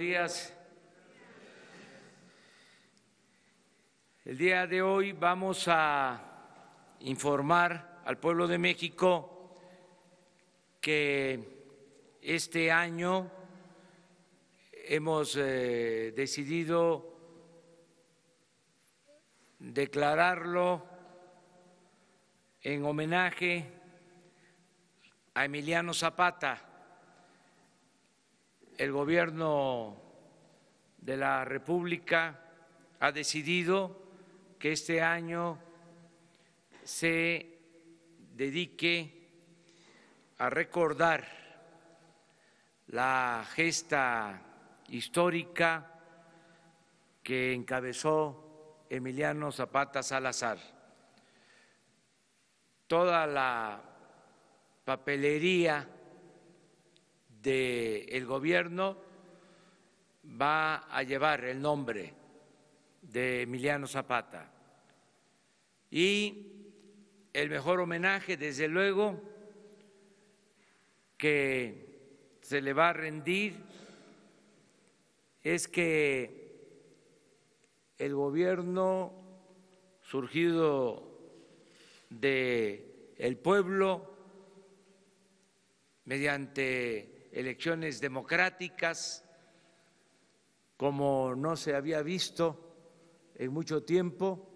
días. El día de hoy vamos a informar al pueblo de México que este año hemos decidido declararlo en homenaje a Emiliano Zapata. El gobierno de la República ha decidido que este año se dedique a recordar la gesta histórica que encabezó Emiliano Zapata Salazar. Toda la papelería del gobierno va a llevar el nombre de Emiliano Zapata y el mejor homenaje, desde luego, que se le va a rendir es que el gobierno surgido del pueblo mediante elecciones democráticas, como no se había visto en mucho tiempo,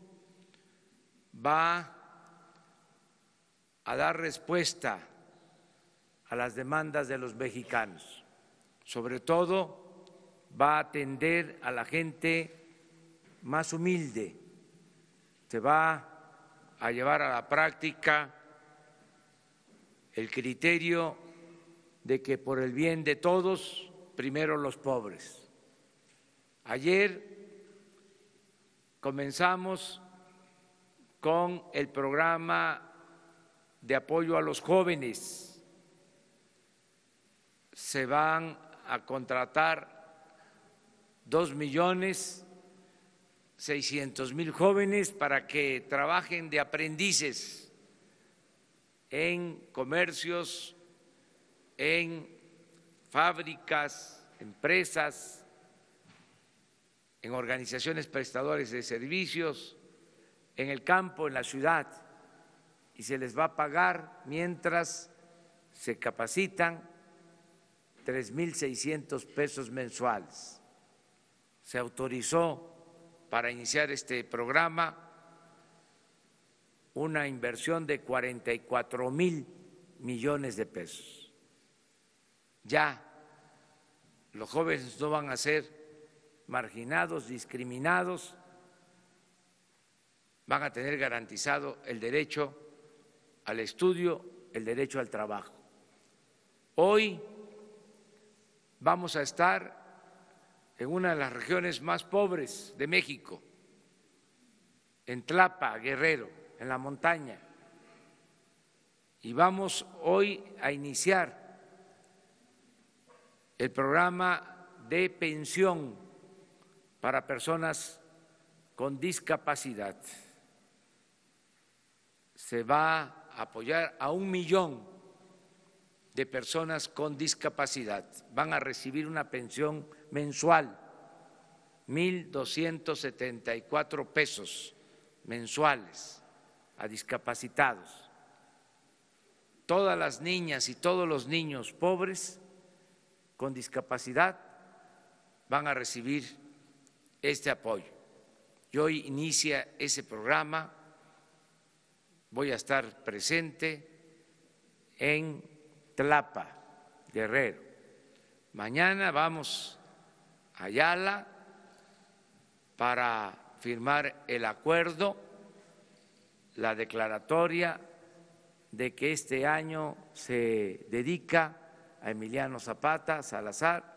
va a dar respuesta a las demandas de los mexicanos. Sobre todo, va a atender a la gente más humilde. Se va a llevar a la práctica el criterio de que por el bien de todos, primero los pobres. Ayer comenzamos con el programa de apoyo a los jóvenes. Se van a contratar 2.600.000 jóvenes para que trabajen de aprendices en comercios, en fábricas, empresas, en organizaciones prestadoras de servicios, en el campo, en la ciudad, y se les va a pagar mientras se capacitan 3.600 pesos mensuales. Se autorizó para iniciar este programa una inversión de 44.000 millones de pesos. Ya los jóvenes no van a ser marginados, discriminados, van a tener garantizado el derecho al estudio, el derecho al trabajo. Hoy vamos a estar en una de las regiones más pobres de México, en Tlapa, Guerrero, en la montaña, y vamos hoy a iniciar el programa de pensión para personas con discapacidad. Se va a apoyar a 1 millón de personas con discapacidad. Van a recibir una pensión mensual, 1.274 pesos mensuales a discapacitados. Todas las niñas y todos los niños pobres con discapacidad van a recibir este apoyo. Y hoy inicia ese programa, voy a estar presente en Tlapa, Guerrero. Mañana vamos a Ayala para firmar el acuerdo, la declaratoria de que este año se dedica a Emiliano Zapata Salazar,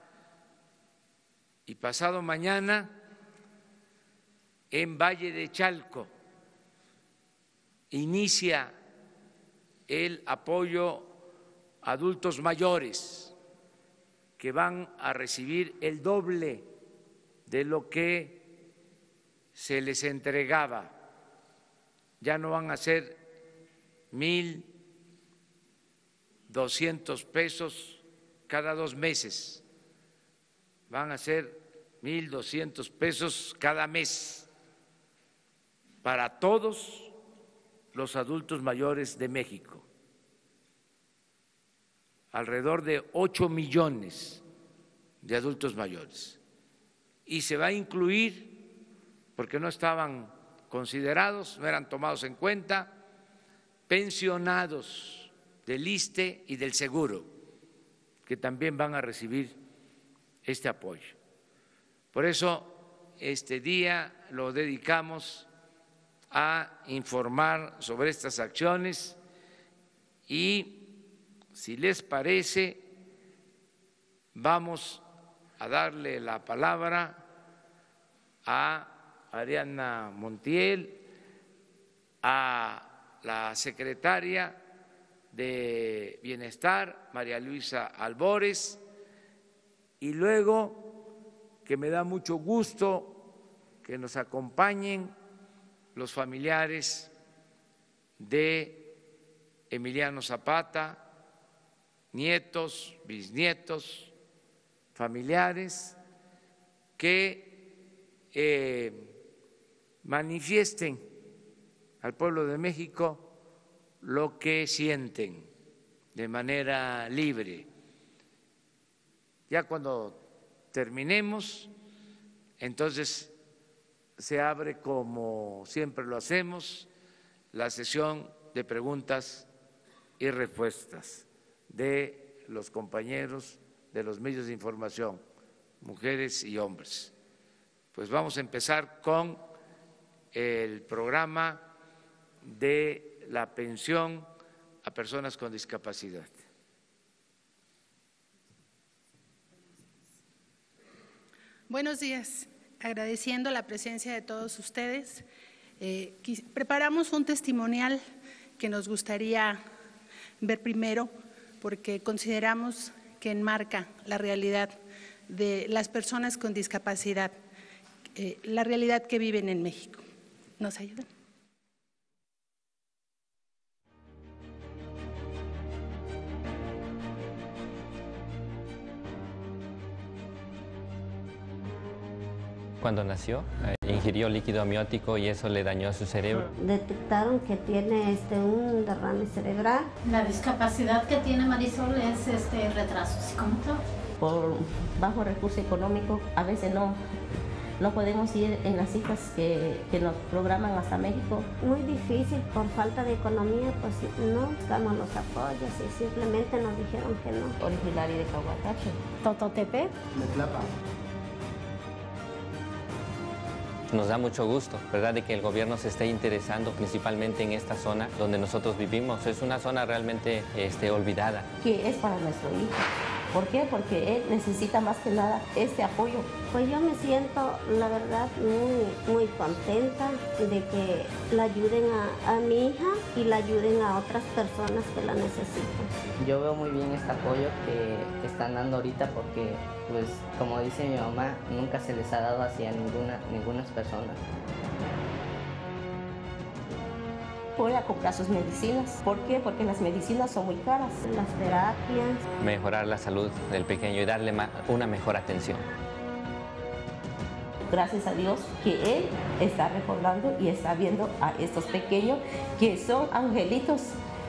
y pasado mañana en Valle de Chalco inicia el apoyo a adultos mayores que van a recibir el doble de lo que se les entregaba. Ya no van a ser 1.200 pesos cada 2 meses, van a ser 1,200 pesos cada mes para todos los adultos mayores de México. Alrededor de 8 millones de adultos mayores. Y se va a incluir, porque no estaban considerados, no eran tomados en cuenta, pensionados del ISSSTE y del Seguro, que también van a recibir este apoyo. Por eso este día lo dedicamos a informar sobre estas acciones y, si les parece, vamos a darle la palabra a Ariadna Montiel, a la secretaria de Bienestar, María Luisa Albores, y luego, que me da mucho gusto que nos acompañen los familiares de Emiliano Zapata, nietos, bisnietos, familiares, que manifiesten al pueblo de México lo que sienten de manera libre. Ya cuando terminemos, entonces se abre, como siempre lo hacemos, la sesión de preguntas y respuestas de los compañeros de los medios de información, mujeres y hombres. Pues vamos a empezar con el programa de la pensión a personas con discapacidad. Buenos días. Agradeciendo la presencia de todos ustedes, preparamos un testimonial que nos gustaría ver primero, porque consideramos que enmarca la realidad de las personas con discapacidad, la realidad que viven en México. ¿Nos ayudan? Cuando nació, ingirió líquido amniótico y eso le dañó su cerebro. Detectaron que tiene un derrame cerebral. La discapacidad que tiene Marisol es retraso psicomotor. Por bajo recurso económico, a veces no podemos ir en las citas que nos programan hasta México. Muy difícil, por falta de economía, pues no buscamos los apoyos y simplemente nos dijeron que no. Originario de Cahuatacho. Tototepec. Metlapa. Nos da mucho gusto, ¿verdad?, de que el gobierno se esté interesando principalmente en esta zona donde nosotros vivimos. Es una zona realmente olvidada. Que es para nuestro hijo. ¿Por qué? Porque él necesita más que nada este apoyo. Pues yo me siento, la verdad, muy contenta de que la ayuden a mi hija y la ayuden a otras personas que la necesitan. Yo veo muy bien este apoyo que están dando ahorita porque, pues, como dice mi mamá, nunca se les ha dado hacia ninguna persona. Voy a comprar sus medicinas. ¿Por qué? Porque las medicinas son muy caras. Las terapias. Mejorar la salud del pequeño y darle una mejor atención. Gracias a Dios que Él está recordando y está viendo a estos pequeños que son angelitos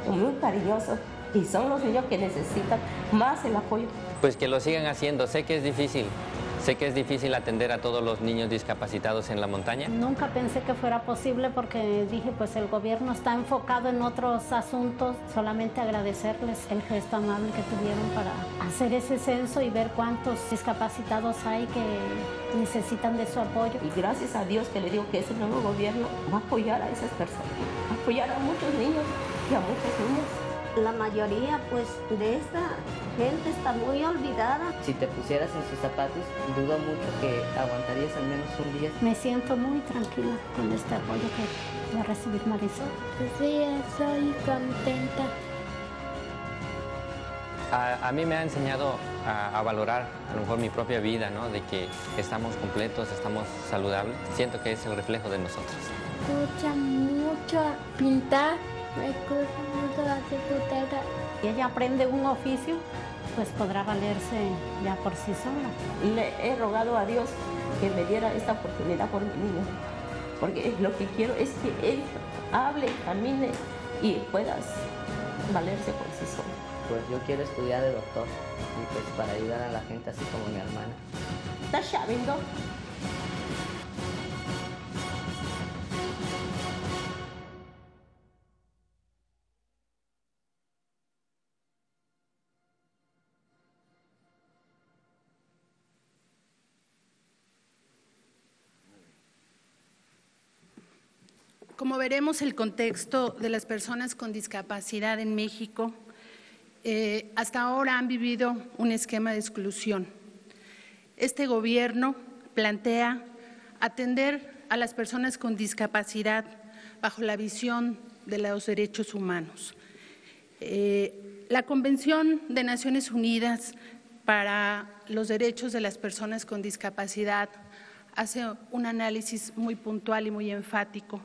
muy cariñosos y son los niños que necesitan más el apoyo. Pues que lo sigan haciendo. Sé que es difícil atender a todos los niños discapacitados en la montaña. Nunca pensé que fuera posible porque dije, pues el gobierno está enfocado en otros asuntos. Solamente agradecerles el gesto amable que tuvieron para hacer ese censo y ver cuántos discapacitados hay que necesitan de su apoyo. Y gracias a Dios que le digo que ese nuevo gobierno va a apoyar a esas personas, va a apoyar a muchos niños y a muchas niñas. La mayoría, pues, de esta gente está muy olvidada. Si te pusieras en sus zapatos, dudo mucho que aguantarías al menos un día. Me siento muy tranquila con este apoyo que va a recibir Marisol. Sí, estoy contenta. A mí me ha enseñado a valorar a lo mejor mi propia vida, ¿no? De que estamos completos, estamos saludables. Siento que es el reflejo de nosotros. Me gusta mucho pintar. Me gusta mucho la secretaria. Y ella aprende un oficio pues podrá valerse ya por sí sola. Le he rogado a Dios que me diera esta oportunidad por mi niño, porque lo que quiero es que él hable, camine y pueda valerse por sí solo. Pues yo quiero estudiar de doctor y pues para ayudar a la gente así como mi hermana. ¿Estás sabiendo? Como veremos, el contexto de las personas con discapacidad en México hasta ahora han vivido un esquema de exclusión. Este gobierno plantea atender a las personas con discapacidad bajo la visión de los derechos humanos. La Convención de Naciones Unidas para los Derechos de las Personas con Discapacidad hace un análisis muy puntual y muy enfático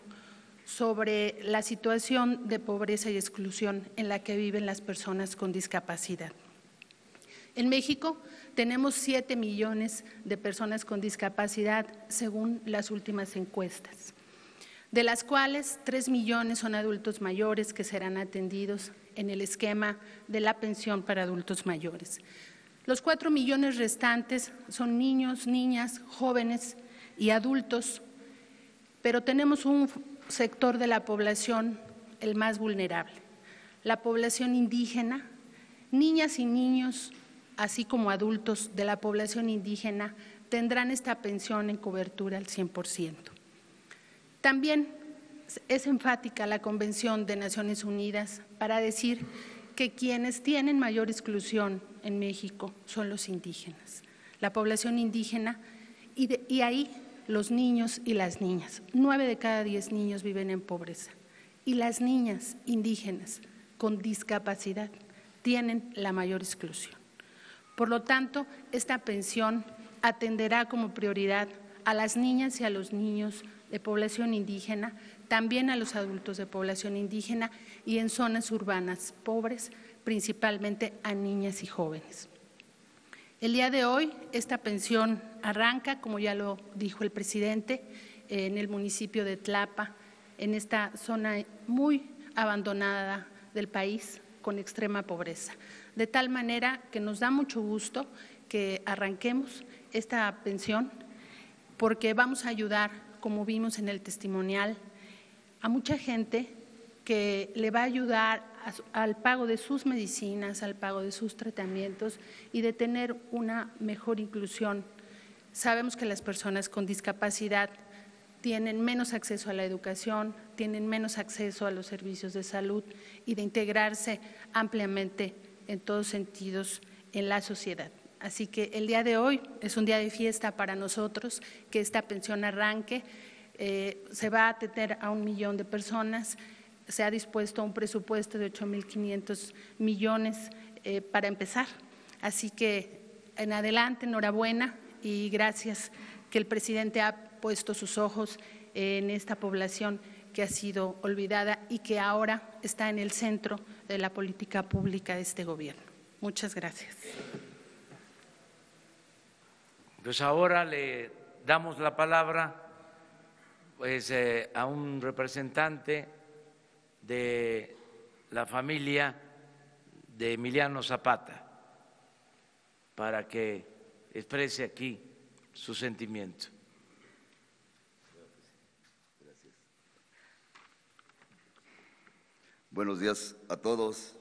sobre la situación de pobreza y exclusión en la que viven las personas con discapacidad. En México tenemos 7 millones de personas con discapacidad según las últimas encuestas, de las cuales 3 millones son adultos mayores que serán atendidos en el esquema de la pensión para adultos mayores. Los 4 millones restantes son niños, niñas, jóvenes y adultos, pero tenemos un sector de la población el más vulnerable, la población indígena. Niñas y niños, así como adultos de la población indígena, tendrán esta pensión en cobertura al 100%. También es enfática la Convención de Naciones Unidas para decir que quienes tienen mayor exclusión en México son los indígenas, la población indígena, y ahí los niños y las niñas. 9 de cada 10 niños viven en pobreza y las niñas indígenas con discapacidad tienen la mayor exclusión. Por lo tanto, esta pensión atenderá como prioridad a las niñas y a los niños de población indígena, también a los adultos de población indígena y en zonas urbanas pobres, principalmente a niñas y jóvenes. El día de hoy esta pensión arranca, como ya lo dijo el presidente, en el municipio de Tlapa, en esta zona muy abandonada del país con extrema pobreza. De tal manera que nos da mucho gusto que arranquemos esta pensión porque vamos a ayudar, como vimos en el testimonial, a mucha gente que le va a ayudar al pago de sus medicinas, al pago de sus tratamientos y de tener una mejor inclusión. Sabemos que las personas con discapacidad tienen menos acceso a la educación, tienen menos acceso a los servicios de salud y de integrarse ampliamente en todos sentidos en la sociedad. Así que el día de hoy es un día de fiesta para nosotros, que esta pensión arranque. Se va a atender a 1 millón de personas. Se ha dispuesto un presupuesto de 8.500 millones para empezar. Así que en adelante, enhorabuena y gracias que el presidente ha puesto sus ojos en esta población que ha sido olvidada y que ahora está en el centro de la política pública de este gobierno. Muchas gracias. Pues ahora le damos la palabra a un representante de la familia de Emiliano Zapata para que exprese aquí su sentimiento. Gracias. Buenos días a todos.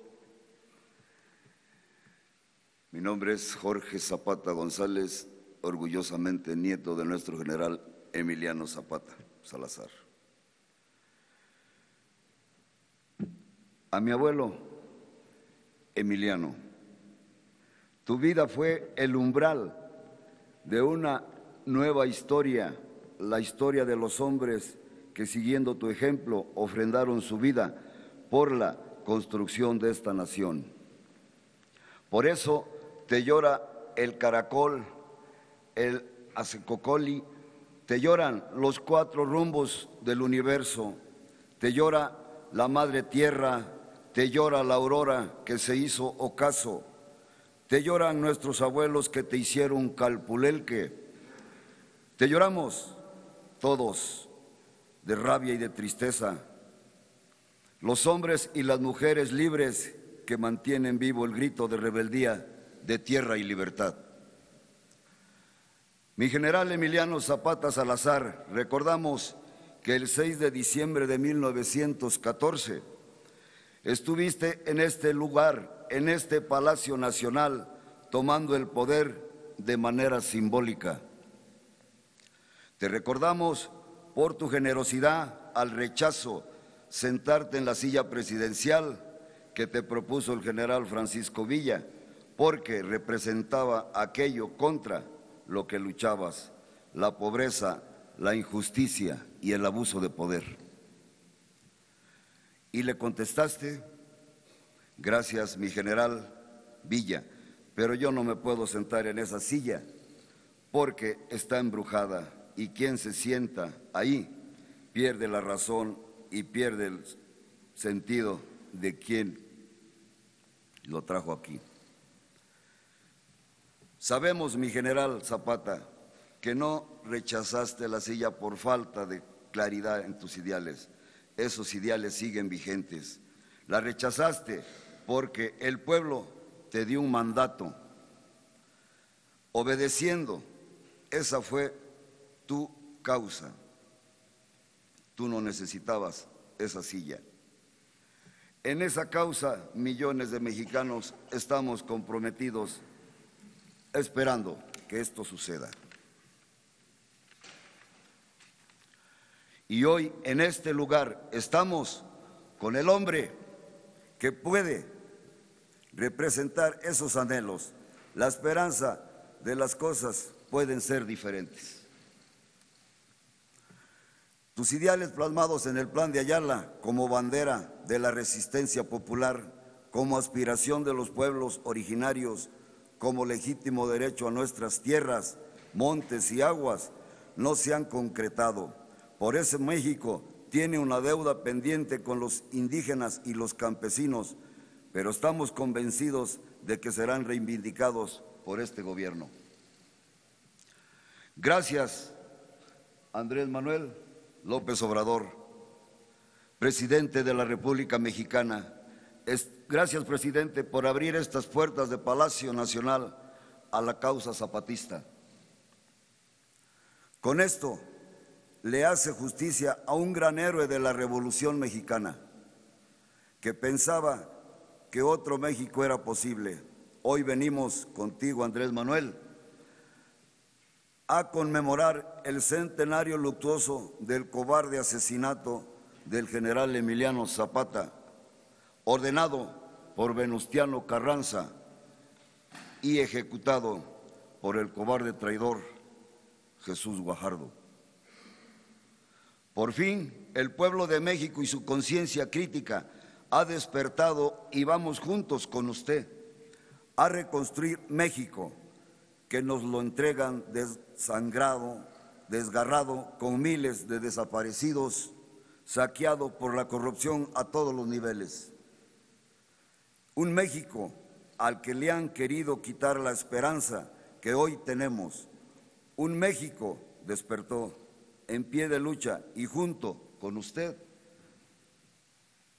Mi nombre es Jorge Zapata González, orgullosamente nieto de nuestro general Emiliano Zapata Salazar. A mi abuelo Emiliano, tu vida fue el umbral de una nueva historia, la historia de los hombres que siguiendo tu ejemplo ofrendaron su vida por la construcción de esta nación. Por eso te llora el caracol, el acecocoli, te lloran los 4 rumbos del universo, te llora la madre tierra, te llora la aurora que se hizo ocaso, Te lloran nuestros abuelos que te hicieron calpulelque. Te lloramos todos de rabia y de tristeza. Los hombres y las mujeres libres que mantienen vivo el grito de rebeldía de tierra y libertad. Mi general Emiliano Zapata Salazar, recordamos que el 6 de diciembre de 1914 estuviste en este lugar, en este Palacio Nacional, tomando el poder de manera simbólica. Te recordamos por tu generosidad al rechazo sentarte en la silla presidencial que te propuso el general Francisco Villa, porque representaba aquello contra lo que luchabas, la pobreza, la injusticia y el abuso de poder. Y le contestaste, gracias mi general Villa, pero yo no me puedo sentar en esa silla porque está embrujada y quien se sienta ahí pierde la razón y pierde el sentido de quien lo trajo aquí. Sabemos, mi general Zapata, que no rechazaste la silla por falta de claridad en tus ideales. Esos ideales siguen vigentes. La rechazaste porque el pueblo te dio un mandato. Obedeciendo, esa fue tu causa. Tú no necesitabas esa silla. En esa causa, millones de mexicanos estamos comprometidos esperando que esto suceda. Y hoy en este lugar estamos con el hombre que puede representar esos anhelos. La esperanza de las cosas pueden ser diferentes. Tus ideales plasmados en el Plan de Ayala como bandera de la resistencia popular, como aspiración de los pueblos originarios, como legítimo derecho a nuestras tierras, montes y aguas, no se han concretado. Por eso México tiene una deuda pendiente con los indígenas y los campesinos, pero estamos convencidos de que serán reivindicados por este gobierno. Gracias, Andrés Manuel López Obrador, presidente de la República Mexicana. Gracias, presidente, por abrir estas puertas de Palacio Nacional a la causa zapatista. Con esto le hace justicia a un gran héroe de la Revolución Mexicana que pensaba que otro México era posible. Hoy venimos contigo, Andrés Manuel, a conmemorar el centenario luctuoso del cobarde asesinato del general Emiliano Zapata, ordenado por Venustiano Carranza y ejecutado por el cobarde traidor Jesús Guajardo. Por fin, el pueblo de México y su conciencia crítica ha despertado y vamos juntos con usted a reconstruir México, que nos lo entregan desangrado, desgarrado, con miles de desaparecidos, saqueado por la corrupción a todos los niveles. Un México al que le han querido quitar la esperanza que hoy tenemos. Un México despertó en pie de lucha y junto con usted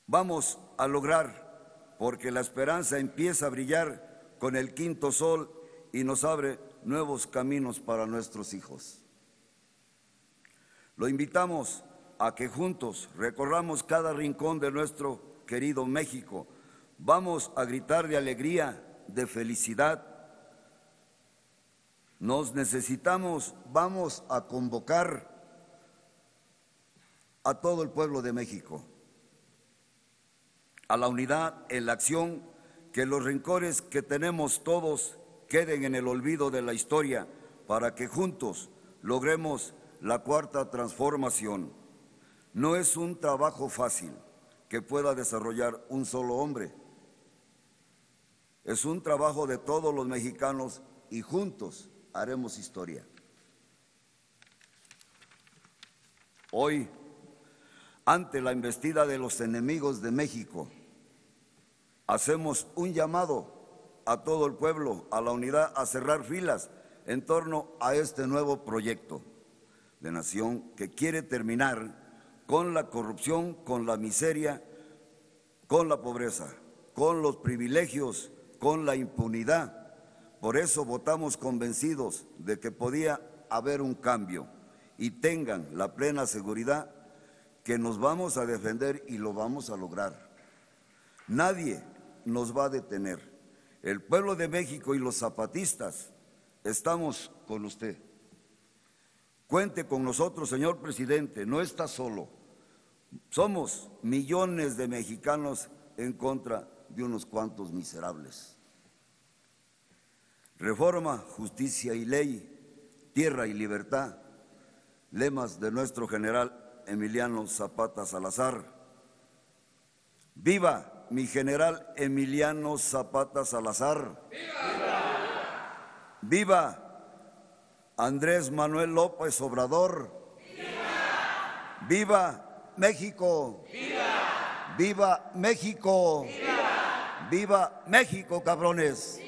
vamos a lograr, porque la esperanza empieza a brillar con el quinto sol y nos abre nuevos caminos para nuestros hijos. Lo invitamos a que juntos recorramos cada rincón de nuestro querido México. Vamos a gritar de alegría, de felicidad. Nos necesitamos, vamos a convocar a todo el pueblo de México a la unidad en la acción, que los rencores que tenemos todos queden en el olvido de la historia, para que juntos logremos la cuarta transformación. No es un trabajo fácil que pueda desarrollar un solo hombre. Es un trabajo de todos los mexicanos y juntos haremos historia. Hoy, ante la embestida de los enemigos de México, hacemos un llamado a todo el pueblo, a la unidad, a cerrar filas en torno a este nuevo proyecto de nación que quiere terminar con la corrupción, con la miseria, con la pobreza, con los privilegios, con la impunidad. Por eso votamos convencidos de que podía haber un cambio y tengan la plena seguridad que nos vamos a defender y lo vamos a lograr. Nadie nos va a detener. El pueblo de México y los zapatistas estamos con usted. Cuente con nosotros, señor presidente, no está solo. Somos millones de mexicanos en contra de unos cuantos miserables. Reforma, justicia y ley, tierra y libertad, lemas de nuestro general Emiliano Zapata Salazar. ¡Viva mi general Emiliano Zapata Salazar! ¡Viva! ¡Viva Andrés Manuel López Obrador! ¡Viva! ¡Viva México! ¡Viva! ¡Viva México! ¡Viva! ¡Viva México, cabrones!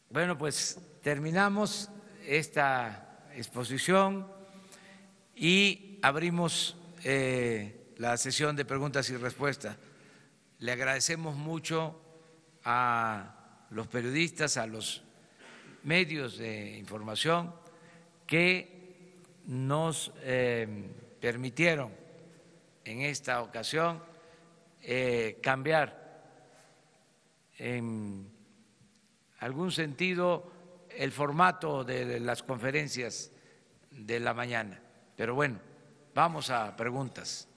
Bueno, pues terminamos esta exposición y abrimos la sesión de preguntas y respuestas. Le agradecemos mucho a los periodistas, a los medios de información que nos permitieron en esta ocasión cambiar en algún sentido el formato de las conferencias de la mañana. Pero bueno, vamos a preguntas.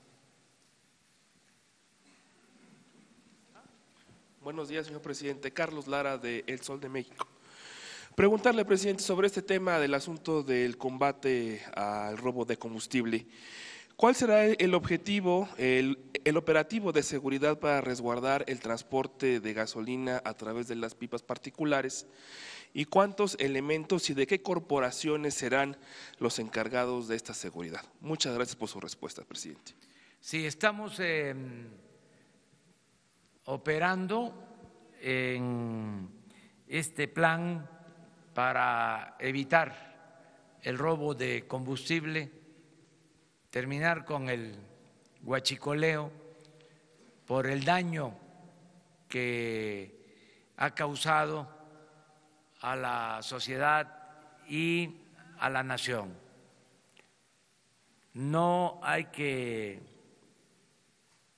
Buenos días, señor presidente. Carlos Lara, de El Sol de México. Preguntarle, presidente, sobre este tema del asunto del combate al robo de combustible. ¿Cuál será el objetivo, el operativo de seguridad para resguardar el transporte de gasolina a través de las pipas particulares? ¿Y cuántos elementos y de qué corporaciones serán los encargados de esta seguridad? Muchas gracias por su respuesta, presidente. Sí, estamos operando en este plan para evitar el robo de combustible, terminar con el huachicoleo por el daño que ha causado a la sociedad y a la nación. No hay que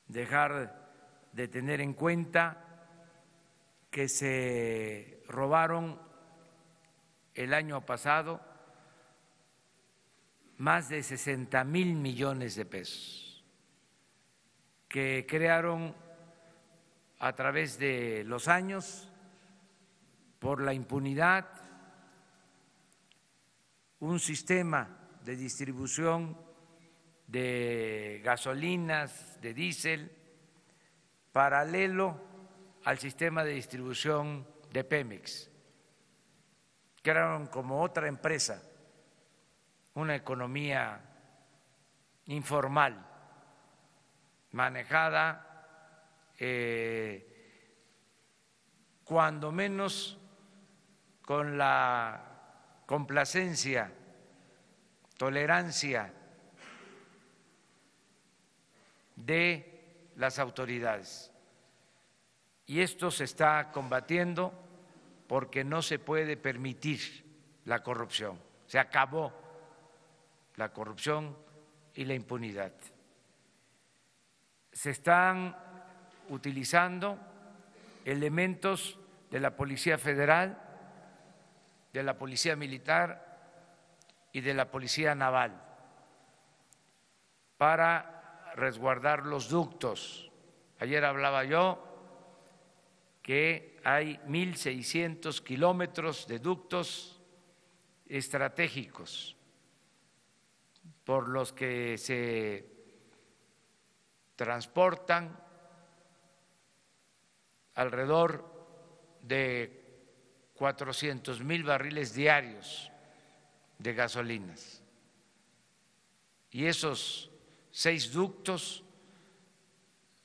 dejar de tener en cuenta que se robaron el año pasado más de 60,000 millones de pesos, que crearon a través de los años, por la impunidad, un sistema de distribución de gasolinas, de diésel, paralelo al sistema de distribución de Pemex. Crearon como otra empresa, una economía informal, manejada cuando menos con la complacencia, tolerancia de las autoridades. Y esto se está combatiendo porque no se puede permitir la corrupción. Se acabó la corrupción y la impunidad. Se están utilizando elementos de la Policía Federal, de la Policía Militar y de la Policía Naval para resguardar los ductos. Ayer hablaba yo que hay 1,600 kilómetros de ductos estratégicos por los que se transportan alrededor de 400,000 barriles diarios de gasolinas. Y esos 6 ductos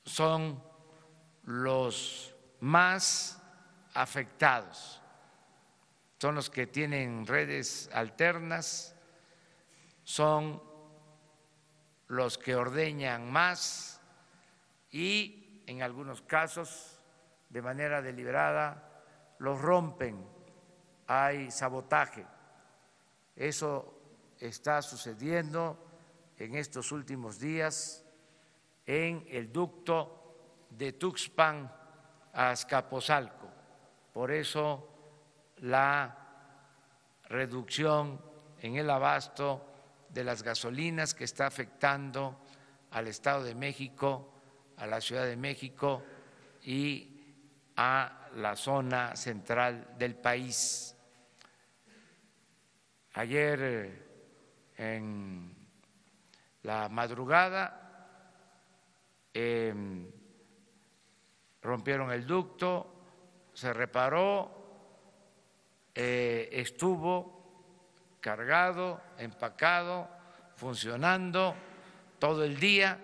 son los más afectados, son los que tienen redes alternas, son los que ordeñan más y en algunos casos de manera deliberada los rompen, hay sabotaje. Eso está sucediendo en estos últimos días en el ducto de Tuxpan a Azcapotzalco. Por eso la reducción en el abasto de las gasolinas que está afectando al Estado de México, a la Ciudad de México y a la zona central del país. Ayer en la madrugada rompieron el ducto, se reparó, estuvo cargado, empacado, funcionando todo el día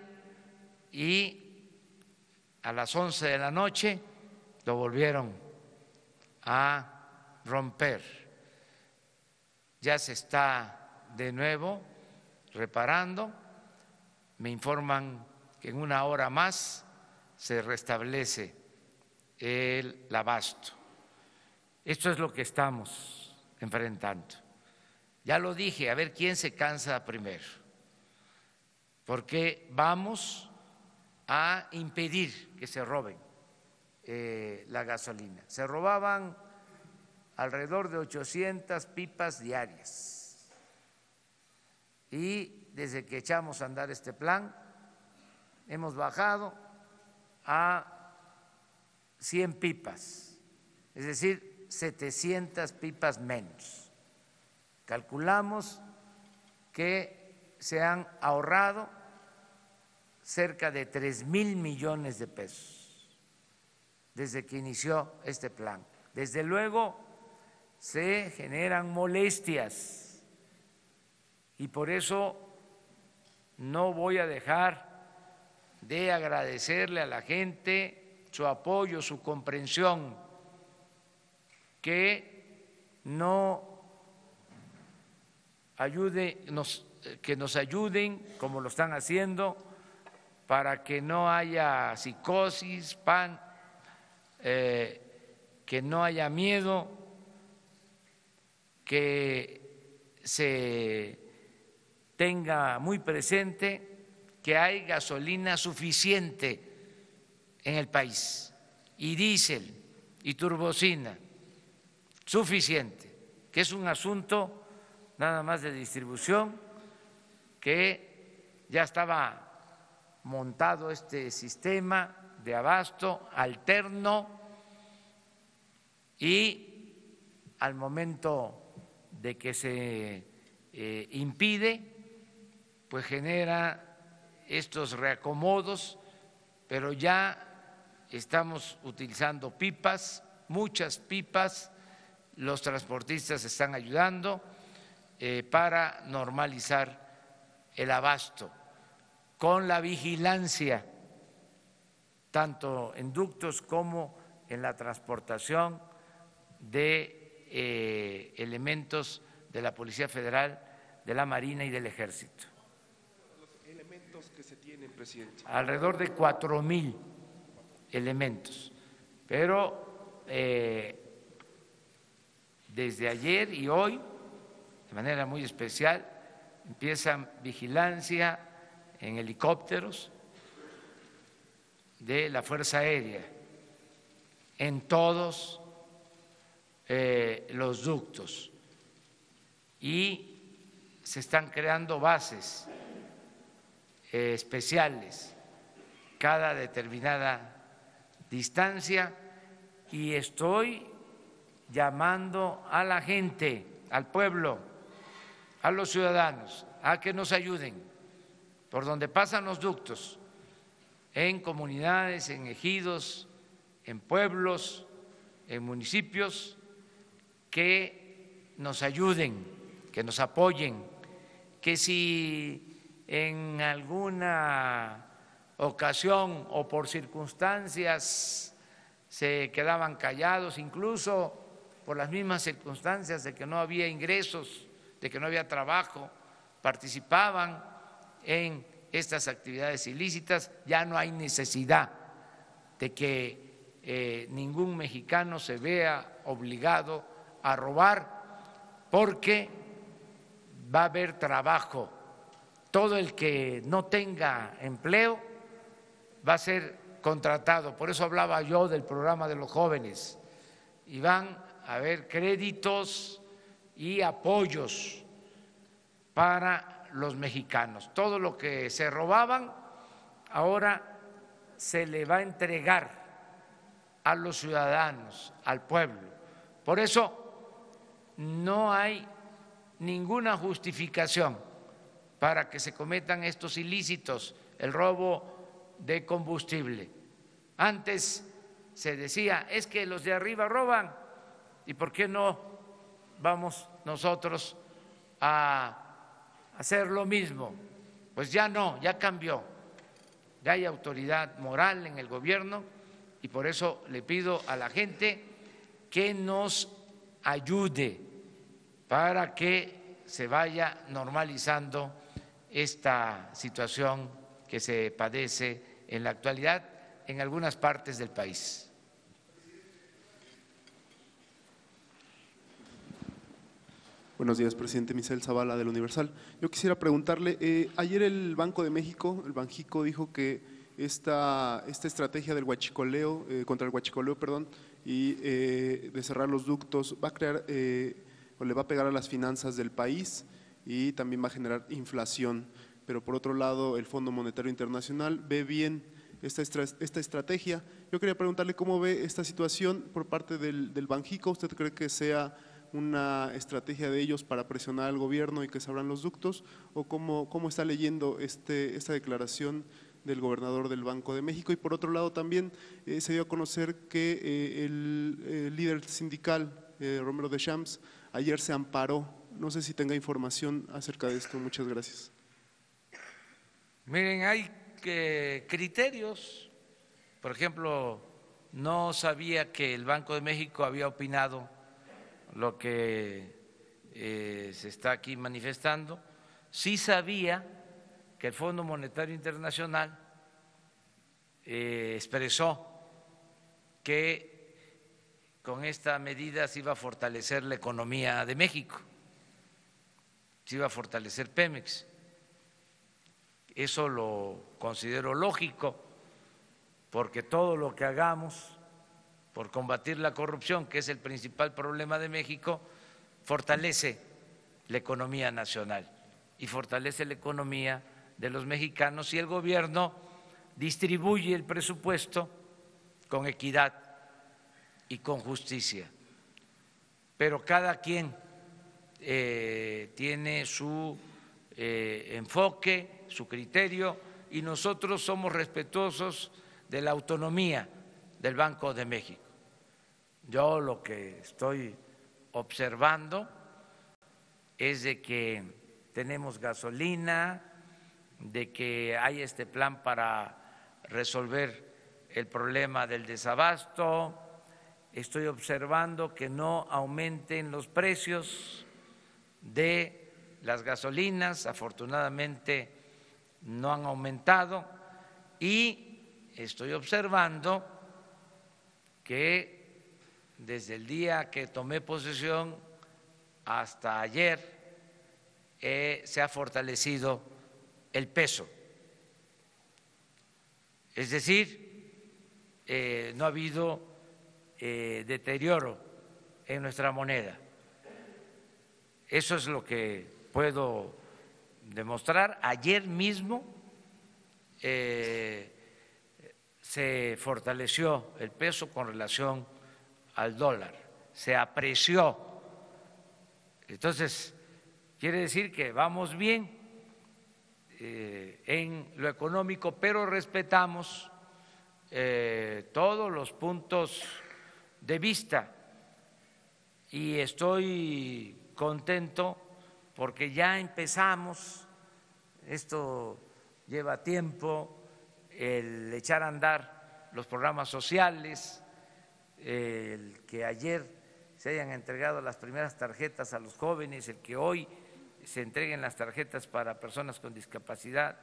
y a las 11 de la noche lo volvieron a romper. Ya se está de nuevo reparando, me informan que en una hora más se restablece el abasto. Esto es lo que estamos enfrentando. Ya lo dije, a ver quién se cansa primero, porque vamos a impedir que se roben la gasolina. Se robaban alrededor de 800 pipas diarias y desde que echamos a andar este plan hemos bajado a 100 pipas, es decir, 700 pipas menos. Calculamos que se han ahorrado cerca de 3,000 millones de pesos desde que inició este plan. Desde luego se generan molestias y por eso no voy a dejar de agradecerle a la gente su apoyo, su comprensión, que nos ayuden como lo están haciendo para que no haya psicosis, que no haya miedo, que se tenga muy presente que hay gasolina suficiente en el país y diésel y turbocina suficiente, que es un asunto nada más de distribución, que ya estaba montado este sistema de abasto alterno y al momento de que se impide, pues genera estos reacomodos, pero ya estamos utilizando pipas, muchas pipas, los transportistas están ayudando para normalizar el abasto con la vigilancia, tanto en ductos como en la transportación de elementos de la Policía Federal, de la Marina y del Ejército. Los elementos que se tienen, presidente. Alrededor de 4,000 elementos, pero desde ayer y hoy, de manera muy especial, empiezan vigilancia en helicópteros de la Fuerza Aérea en todos los ductos y se están creando bases especiales cada determinada distancia y estoy llamando a la gente, al pueblo, a los ciudadanos, a que nos ayuden por donde pasan los ductos, en comunidades, en ejidos, en pueblos, en municipios, que nos ayuden que nos apoyen, que si en alguna ocasión o por circunstancias se quedaban callados, incluso por las mismas circunstancias de que no había ingresos, de que no había trabajo, participaban en estas actividades ilícitas, ya no hay necesidad de que ningún mexicano se vea obligado a robar, porque va a haber trabajo. Todo el que no tenga empleo va a ser contratado. Por eso hablaba yo del programa de los jóvenes. Y van a haber créditos y apoyos para los mexicanos. Todo lo que se robaban ahora se le va a entregar a los ciudadanos, al pueblo. Por eso no hay ninguna justificación para que se cometan estos ilícitos, el robo de combustible. Antes se decía, es que los de arriba roban, ¿y por qué no vamos nosotros a hacer lo mismo? Pues ya no, ya cambió, ya hay autoridad moral en el gobierno y por eso le pido a la gente que nos ayude para que se vaya normalizando esta situación que se padece en la actualidad en algunas partes del país. Buenos días, presidente. Misael Zavala, del Universal. Yo quisiera preguntarle, ayer el Banco de México, el Banjico, dijo que esta estrategia del huachicoleo, contra el huachicoleo, y de cerrar los ductos, va a crear o le va a pegar a las finanzas del país y también va a generar inflación. Pero por otro lado, el Fondo Monetario Internacional ve bien esta estrategia. Yo quería preguntarle cómo ve esta situación por parte del Banjico. ¿Usted cree que sea una estrategia de ellos para presionar al gobierno y que se abran los ductos? ¿O cómo está leyendo esta declaración del gobernador del Banco de México? Y por otro lado también se dio a conocer que el líder sindical, Romero Deschamps, ayer se amparó. No sé si tenga información acerca de esto. Muchas gracias. Miren, hay criterios. Por ejemplo, no sabía que el Banco de México había opinado lo que se está aquí manifestando. Sí sabía que el Fondo Monetario Internacional expresó que con esta medida se iba a fortalecer la economía de México, se iba a fortalecer Pemex. Eso lo considero lógico, porque todo lo que hagamos por combatir la corrupción, que es el principal problema de México, fortalece la economía nacional y fortalece la economía de los mexicanos, y el gobierno distribuye el presupuesto con equidad y con justicia. Pero cada quien tiene su enfoque, su criterio, y nosotros somos respetuosos de la autonomía del Banco de México. Yo lo que estoy observando es de que tenemos gasolina, de que hay este plan para resolver el problema del desabasto. Estoy observando que no aumenten los precios de las gasolinas, afortunadamente no han aumentado, y estoy observando que desde el día que tomé posesión hasta ayer se ha fortalecido el peso. Es decir, no ha habido deterioro en nuestra moneda. Eso es lo que puedo demostrar. Ayer mismo se fortaleció el peso con relación al dólar, se apreció. Entonces, quiere decir que vamos bien en lo económico, pero respetamos todos los puntos de vista, y estoy contento porque ya empezamos, esto lleva tiempo, el echar a andar los programas sociales, el que ayer se hayan entregado las primeras tarjetas a los jóvenes, el que hoy se entreguen las tarjetas para personas con discapacidad,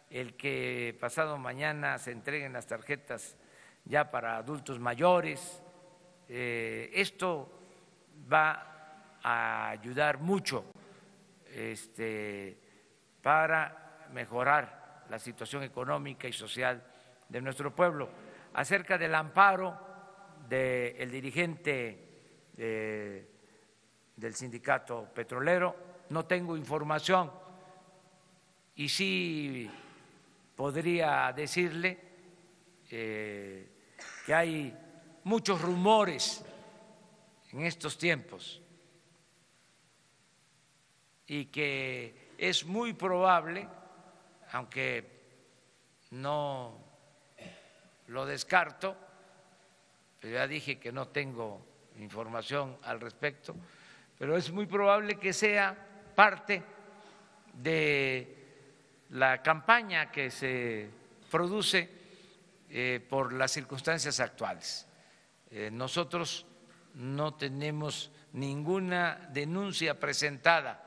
el que pasado mañana se entreguen las tarjetas ya para adultos mayores. Esto va a ayudar mucho para mejorar la situación económica y social de nuestro pueblo. Acerca del amparo del dirigente del sindicato petrolero, no tengo información y sí podría decirle que hay muchos rumores en estos tiempos y que es muy probable, aunque no lo descarto, pero ya dije que no tengo información al respecto, pero es muy probable que sea parte de la campaña que se produce por las circunstancias actuales. Nosotros no tenemos ninguna denuncia presentada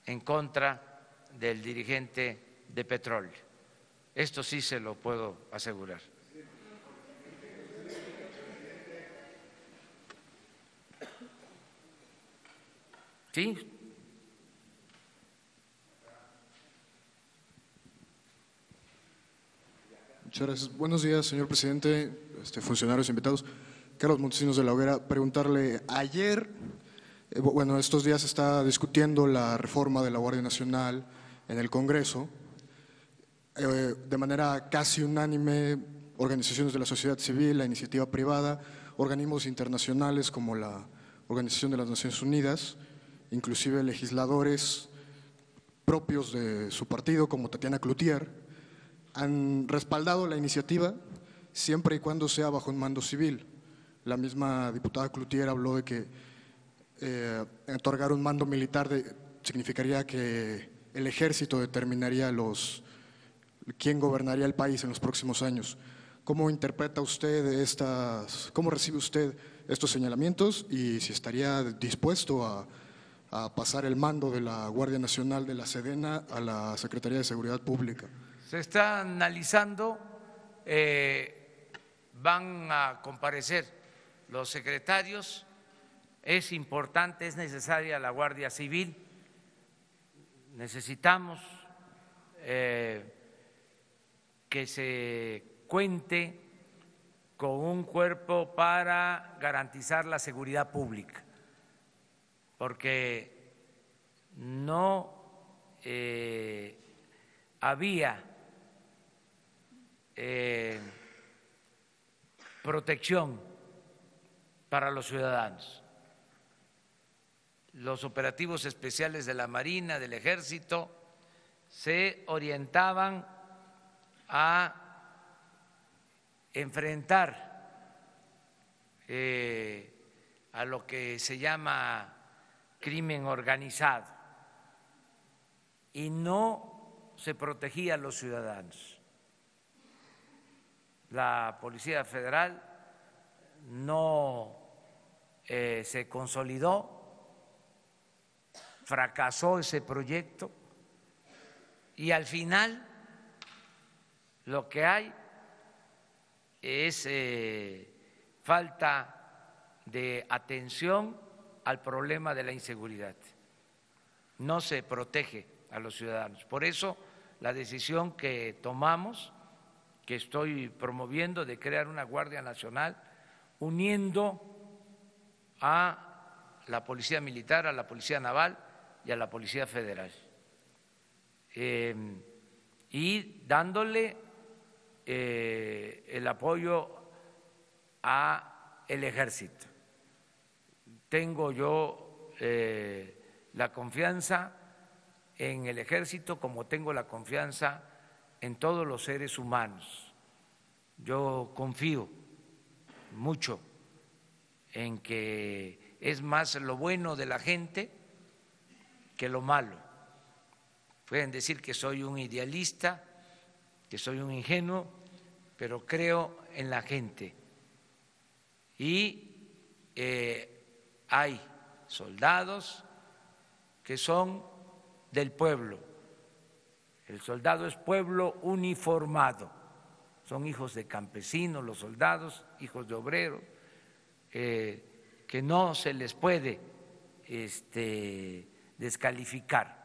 en contra del dirigente de petróleo. Esto sí se lo puedo asegurar. ¿Sí? Muchas gracias. Buenos días, señor presidente, funcionarios invitados. Carlos Montesinos de la Hoguera, preguntarle, ayer, bueno, estos días se está discutiendo la reforma de la Guardia Nacional en el Congreso. De manera casi unánime, organizaciones de la sociedad civil, la iniciativa privada, organismos internacionales como la Organización de las Naciones Unidas, inclusive legisladores propios de su partido como Tatiana Cloutier, han respaldado la iniciativa siempre y cuando sea bajo un mando civil. La misma diputada Cloutier habló de que otorgar un mando militar significaría que el ejército determinaría quién gobernaría el país en los próximos años. ¿Cómo interpreta usted cómo recibe usted estos señalamientos y si estaría dispuesto a pasar el mando de la Guardia Nacional de la Sedena a la Secretaría de Seguridad Pública? Se está analizando, van a comparecer los secretarios, es importante, es necesaria la Guardia Civil, necesitamos que se cuente con un cuerpo para garantizar la seguridad pública, porque no había protección para los ciudadanos. Los operativos especiales de la Marina, del Ejército, se orientaban a enfrentar a lo que se llama crimen organizado y no se protegía a los ciudadanos. La Policía Federal no se consolidó, fracasó ese proyecto y al final lo que hay es falta de atención al problema de la inseguridad. No se protege a los ciudadanos. Por eso la decisión que tomamos, que estoy promoviendo, de crear una Guardia Nacional uniendo a la Policía Militar, a la Policía Naval y a la Policía Federal, y dándole el apoyo a el Ejército. Tengo yo la confianza en el Ejército como tengo la confianza en todos los seres humanos. Yo confío mucho en que es más lo bueno de la gente que lo malo. Pueden decir que soy un idealista, que soy un ingenuo, pero creo en la gente. Y hay soldados que son del pueblo. El soldado es pueblo uniformado. Son hijos de campesinos, los soldados, hijos de obreros, que no se les puede descalificar.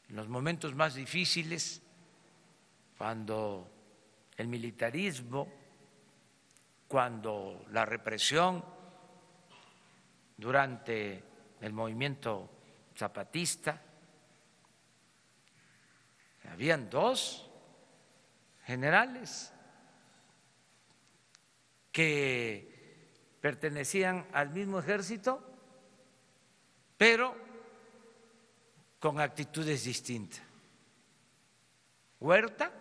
En los momentos más difíciles, cuando el militarismo, cuando la represión durante el movimiento zapatista, habían 2 generales que pertenecían al mismo ejército, pero con actitudes distintas. Huerta,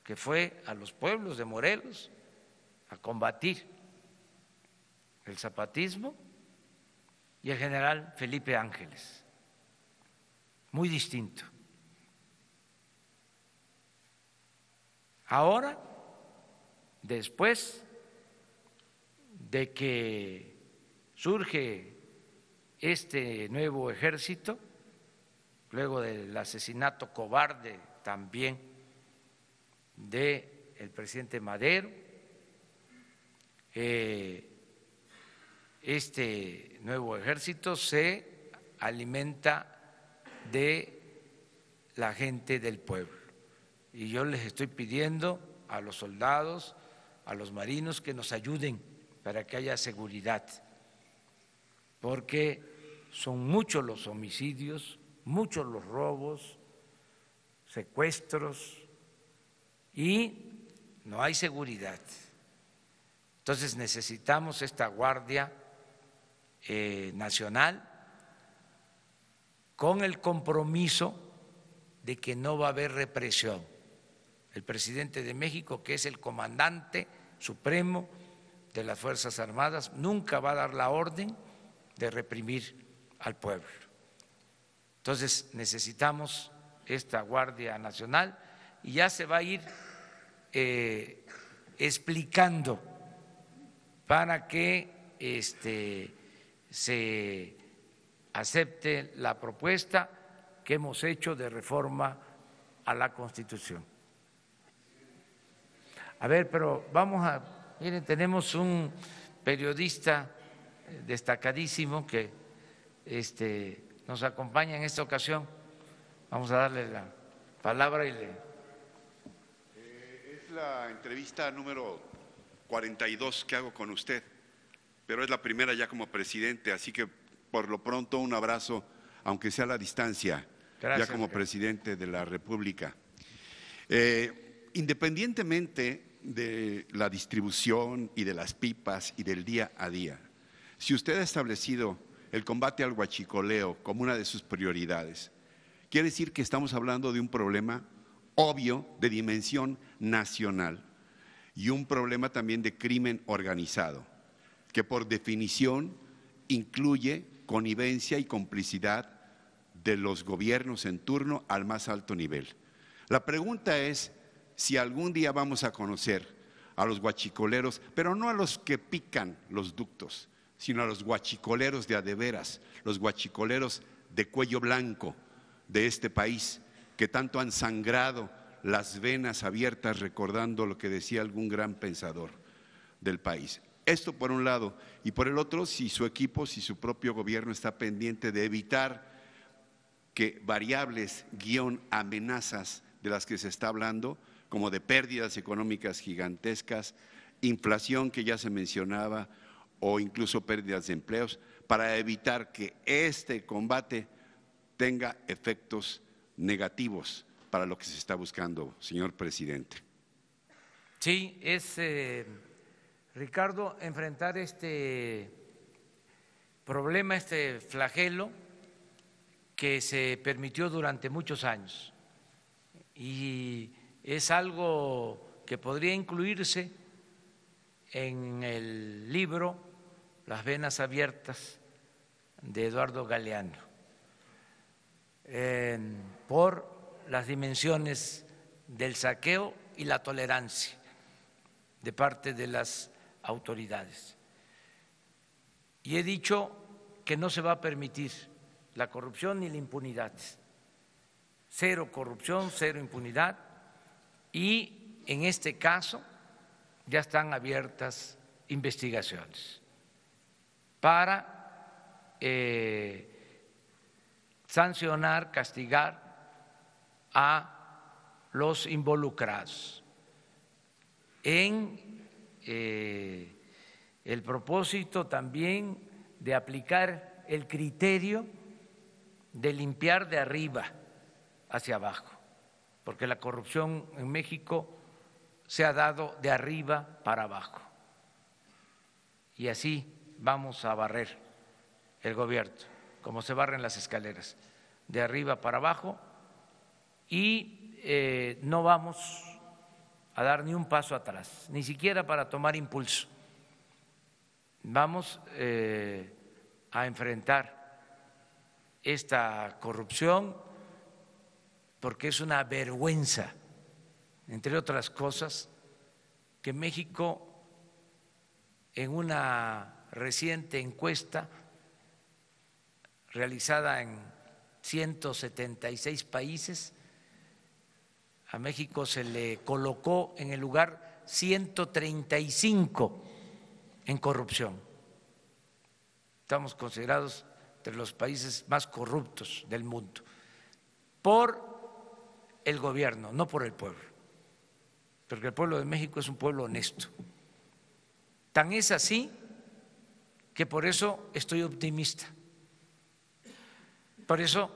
que fue a los pueblos de Morelos a combatir el zapatismo, y el general Felipe Ángeles, muy distinto. Ahora, después de que surge este nuevo ejército, luego del asesinato cobarde también del presidente Madero, este nuevo ejército se alimenta de la gente del pueblo. Y yo les estoy pidiendo a los soldados, a los marinos, que nos ayuden para que haya seguridad, porque son muchos los homicidios, muchos los robos, secuestros, y no hay seguridad. Entonces necesitamos esta Guardia Nacional con el compromiso de que no va a haber represión. El presidente de México, que es el comandante supremo de las Fuerzas Armadas, nunca va a dar la orden de reprimir al pueblo. Entonces necesitamos esta Guardia Nacional y ya se va a ir explicando para que se acepte la propuesta que hemos hecho de reforma a la Constitución. A ver, pero vamos a, miren, tenemos un periodista destacadísimo que nos acompaña en esta ocasión. Vamos a darle la palabra y le… Es la entrevista número 42 que hago con usted, pero es la primera ya como presidente, así que por lo pronto un abrazo, aunque sea a la distancia. Gracias, ya como presidente de la República. Independientemente de la distribución y de las pipas y del día a día, si usted ha establecido el combate al huachicoleo como una de sus prioridades, quiere decir que estamos hablando de un problema obvio de dimensión nacional y un problema también de crimen organizado, que por definición incluye connivencia y complicidad de los gobiernos en turno al más alto nivel. La pregunta es si algún día vamos a conocer a los huachicoleros, pero no a los que pican los ductos, sino a los huachicoleros de a de veras, los huachicoleros de cuello blanco de este país, que tanto han sangrado las venas abiertas recordando lo que decía algún gran pensador del país. Esto por un lado, y por el otro, si su equipo, si su propio gobierno está pendiente de evitar que variables amenazas de las que se está hablando, como de pérdidas económicas gigantescas, inflación que ya se mencionaba, o incluso pérdidas de empleos, para evitar que este combate tenga efectos negativos para lo que se está buscando, señor presidente. Sí, es, Ricardo, enfrentar este problema, este flagelo que se permitió durante muchos años, y es algo que podría incluirse en el libro Las venas abiertas de Eduardo Galeano, por las dimensiones del saqueo y la tolerancia de parte de las autoridades. Y he dicho que no se va a permitir la corrupción ni la impunidad. Cero corrupción, cero impunidad, y en este caso ya están abiertas investigaciones para sancionar, castigar a los involucrados en el propósito también de aplicar el criterio de limpiar de arriba hacia abajo, porque la corrupción en México se ha dado de arriba para abajo, y así vamos a barrer el gobierno, como se barren las escaleras, de arriba para abajo, y no vamos a dar ni un paso atrás, ni siquiera para tomar impulso. Vamos a enfrentar esta corrupción porque es una vergüenza, entre otras cosas, que México, en una reciente encuesta realizada en 176 países, a México se le colocó en el lugar 135 en corrupción. Estamos considerados entre los países más corruptos del mundo por el gobierno, no por el pueblo, porque el pueblo de México es un pueblo honesto. Tan es así que por eso estoy optimista, por eso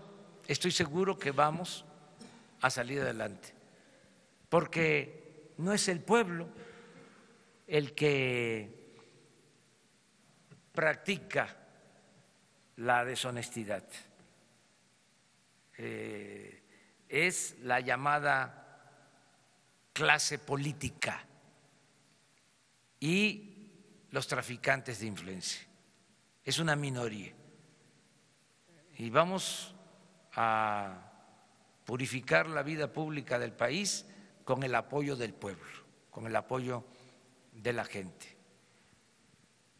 estoy seguro que vamos a salir adelante, porque no es el pueblo el que practica la deshonestidad, es la llamada clase política y los traficantes de influencia. Es una minoría y vamos a purificar la vida pública del país con el apoyo del pueblo, con el apoyo de la gente.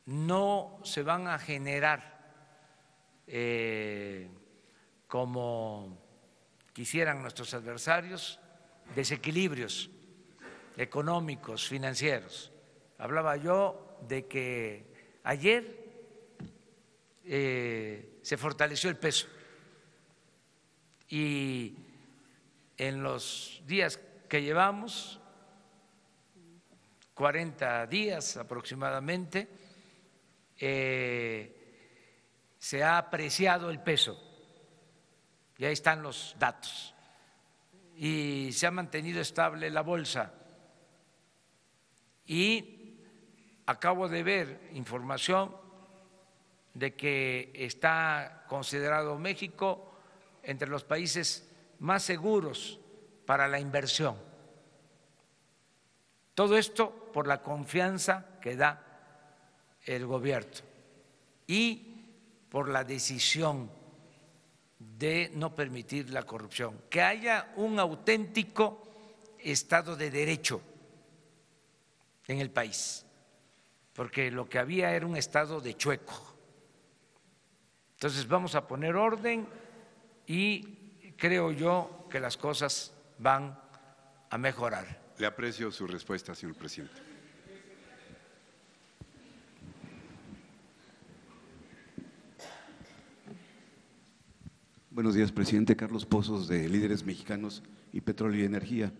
No se van a generar como quisieran nuestros adversarios desequilibrios económicos, financieros. Hablaba yo de que ayer se fortaleció el peso y en los días que llevamos, 40 días aproximadamente, se ha apreciado el peso, y ahí están los datos, y se ha mantenido estable la bolsa. Y acabo de ver información de que está considerado México entre los países más seguros para la inversión. Todo esto por la confianza que da el gobierno y por la decisión de no permitir la corrupción, que haya un auténtico Estado de Derecho en el país, porque lo que había era un estado de chueco. Entonces vamos a poner orden y creo yo que las cosas van a mejorar. Le aprecio su respuesta, señor presidente. Buenos días, presidente. Carlos Pozos, de Líderes Mexicanos y Petróleo y Energía.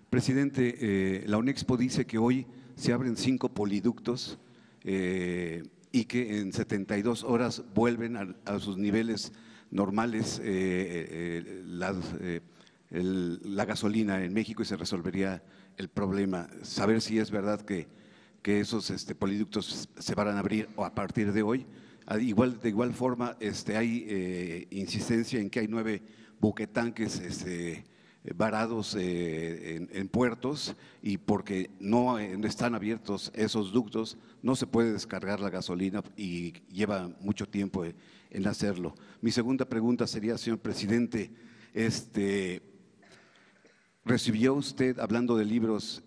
Presidente, la UNEXPO dice que hoy se abren 5 poliductos y que en 72 horas vuelven a sus niveles normales la gasolina en México y se resolvería el problema. Saber si es verdad que esos poliductos se van a abrir a partir de hoy. De igual forma, hay insistencia en que hay 9 buquetanques varados en puertos, y porque no están abiertos esos ductos no se puede descargar la gasolina y lleva mucho tiempo en hacerlo. Mi segunda pregunta sería, señor presidente, ¿recibió usted, hablando de libros,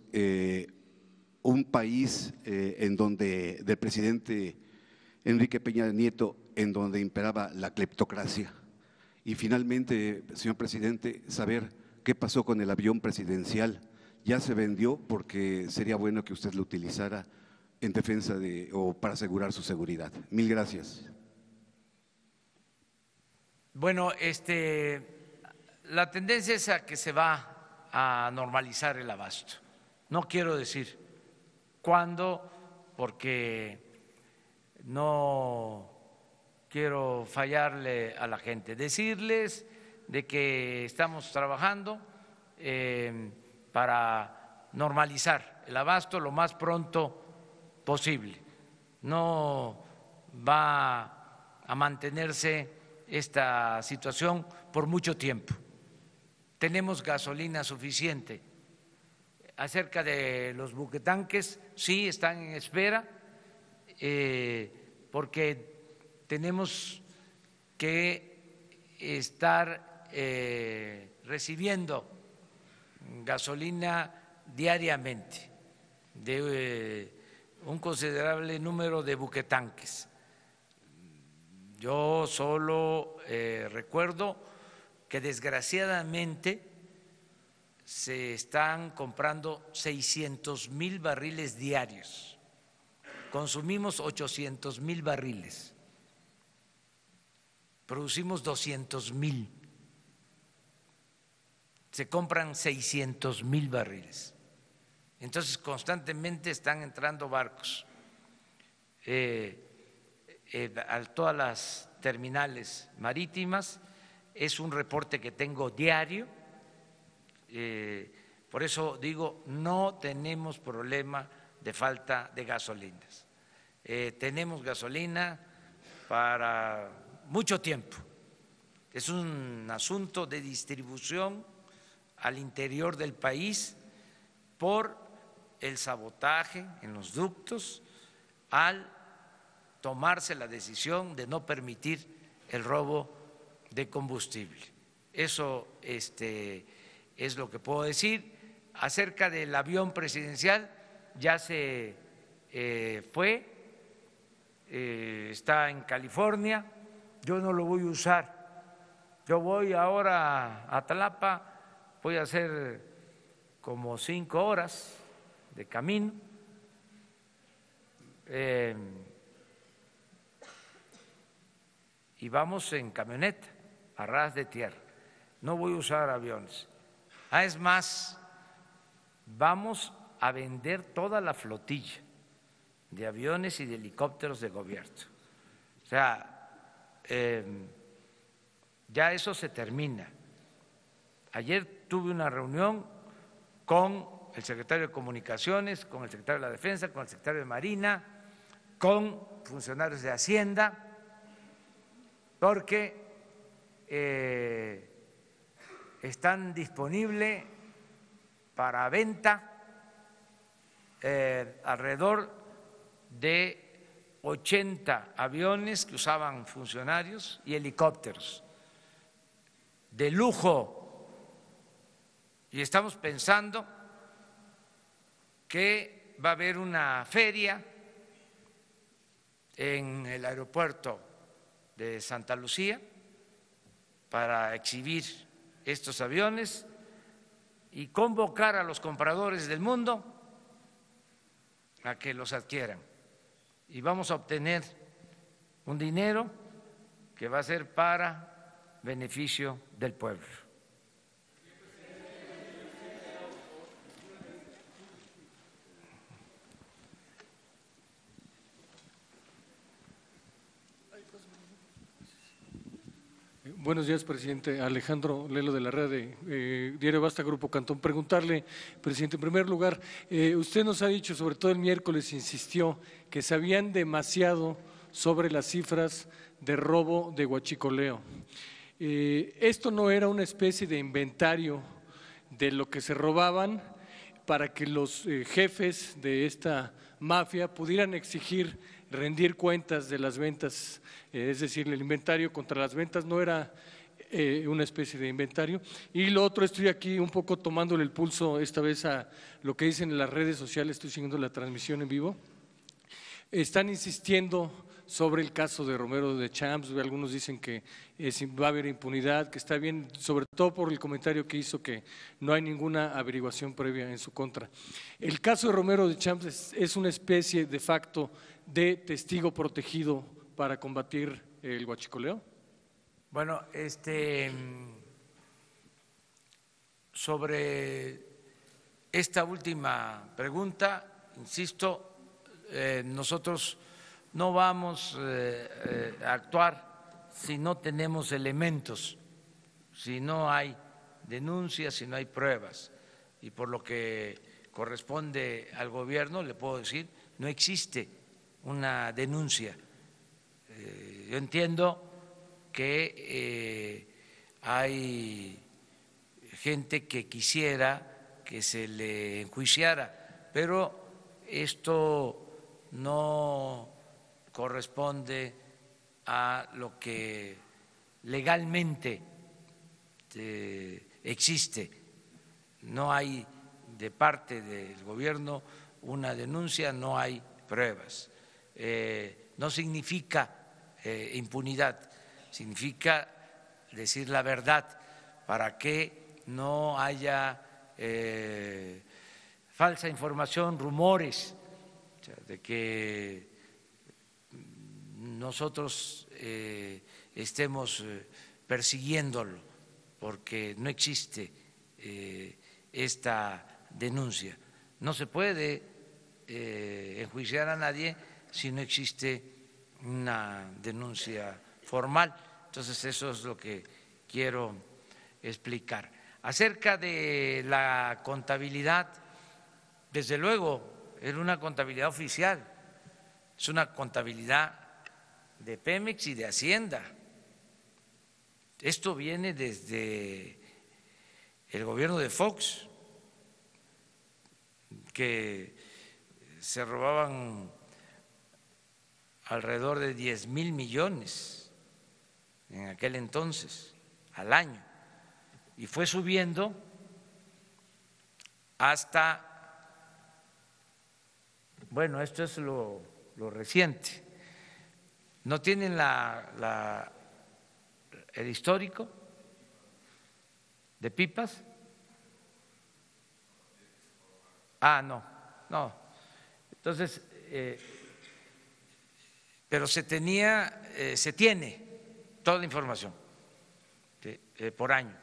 un país en donde, del presidente Enrique Peña Nieto, en donde imperaba la cleptocracia? Y finalmente, señor presidente, saber qué pasó con el avión presidencial. ¿Ya se vendió? Porque sería bueno que usted lo utilizara en defensa o para asegurar su seguridad. Mil gracias. Bueno, la tendencia es a que se va a normalizar el abasto. No quiero decir cuándo, porque no quiero fallarle a la gente. Decirles de que estamos trabajando para normalizar el abasto lo más pronto posible. No va a mantenerse esta situación por mucho tiempo. Tenemos gasolina suficiente. Acerca de los buquetanques, sí están en espera, porque tenemos que estar recibiendo gasolina diariamente de un considerable número de buquetanques. Yo solo recuerdo que desgraciadamente se están comprando 600,000 barriles diarios. Consumimos 800,000 barriles. Producimos 200,000. Se compran 600,000 barriles. Entonces, constantemente están entrando barcos a todas las terminales marítimas. Es un reporte que tengo diario. Por eso digo, no tenemos problema de falta de gasolinas. Tenemos gasolina para mucho tiempo. Es un asunto de distribución al interior del país por el sabotaje en los ductos al tomarse la decisión de no permitir el robo de combustible. Eso es lo que puedo decir. Acerca del avión presidencial, ya se fue, está en California. Yo no lo voy a usar. Yo voy ahora a Tlapa, voy a hacer como 5 horas de camino. Y vamos en camioneta, a ras de tierra. No voy a usar aviones. Es más, vamos a vender toda la flotilla de aviones y de helicópteros de gobierno. O sea, ya eso se termina. Ayer tuve una reunión con el secretario de Comunicaciones, con el secretario de la Defensa, con el secretario de Marina, con funcionarios de Hacienda, porque están disponibles para venta alrededor de 80 aviones que usaban funcionarios y helicópteros de lujo. Y estamos pensando que va a haber una feria en el aeropuerto de Santa Lucía para exhibir estos aviones y convocar a los compradores del mundo a que los adquieran. Y vamos a obtener un dinero que va a ser para beneficio del pueblo. Buenos días, presidente. Alejandro Lelo de la red de Diario Basta, Grupo Cantón. Preguntarle, presidente, en primer lugar, usted nos ha dicho, sobre todo el miércoles, insistió que sabían demasiado sobre las cifras de robo de huachicoleo. Esto no era una especie de inventario de lo que se robaban para que los jefes de esta mafia pudieran exigir rendir cuentas de las ventas, es decir, el inventario contra las ventas no era una especie de inventario. Y lo otro, estoy aquí un poco tomándole el pulso esta vez a lo que dicen en las redes sociales, estoy siguiendo la transmisión en vivo. Están insistiendo sobre el caso de Romero de Champs, algunos dicen que va a haber impunidad, que está bien, sobre todo por el comentario que hizo que no hay ninguna averiguación previa en su contra. El caso de Romero de Champs es una especie de facto de testigo protegido para combatir el huachicoleo. Bueno, sobre esta última pregunta, insisto, nosotros no vamos a actuar si no tenemos elementos, si no hay denuncias, si no hay pruebas. Y por lo que corresponde al gobierno, le puedo decir, no existe una denuncia. Yo entiendo que hay gente que quisiera que se le enjuiciara, pero esto no corresponde a lo que legalmente existe. No hay de parte del gobierno una denuncia, no hay pruebas. No significa impunidad, significa decir la verdad para que no haya falsa información, rumores, o sea, de que nosotros estemos persiguiéndolo, porque no existe esta denuncia. No se puede enjuiciar a nadie si no existe una denuncia formal. Entonces, eso es lo que quiero explicar. Acerca de la contabilidad, desde luego, era una contabilidad oficial, es una contabilidad de Pemex y de Hacienda. Esto viene desde el gobierno de Fox, que se robaban alrededor de 10,000 millones en aquel entonces, al año, y fue subiendo hasta, bueno, esto es lo reciente. ¿No tienen el histórico de pipas? Ah, no. Entonces, pero se tiene toda la información por año.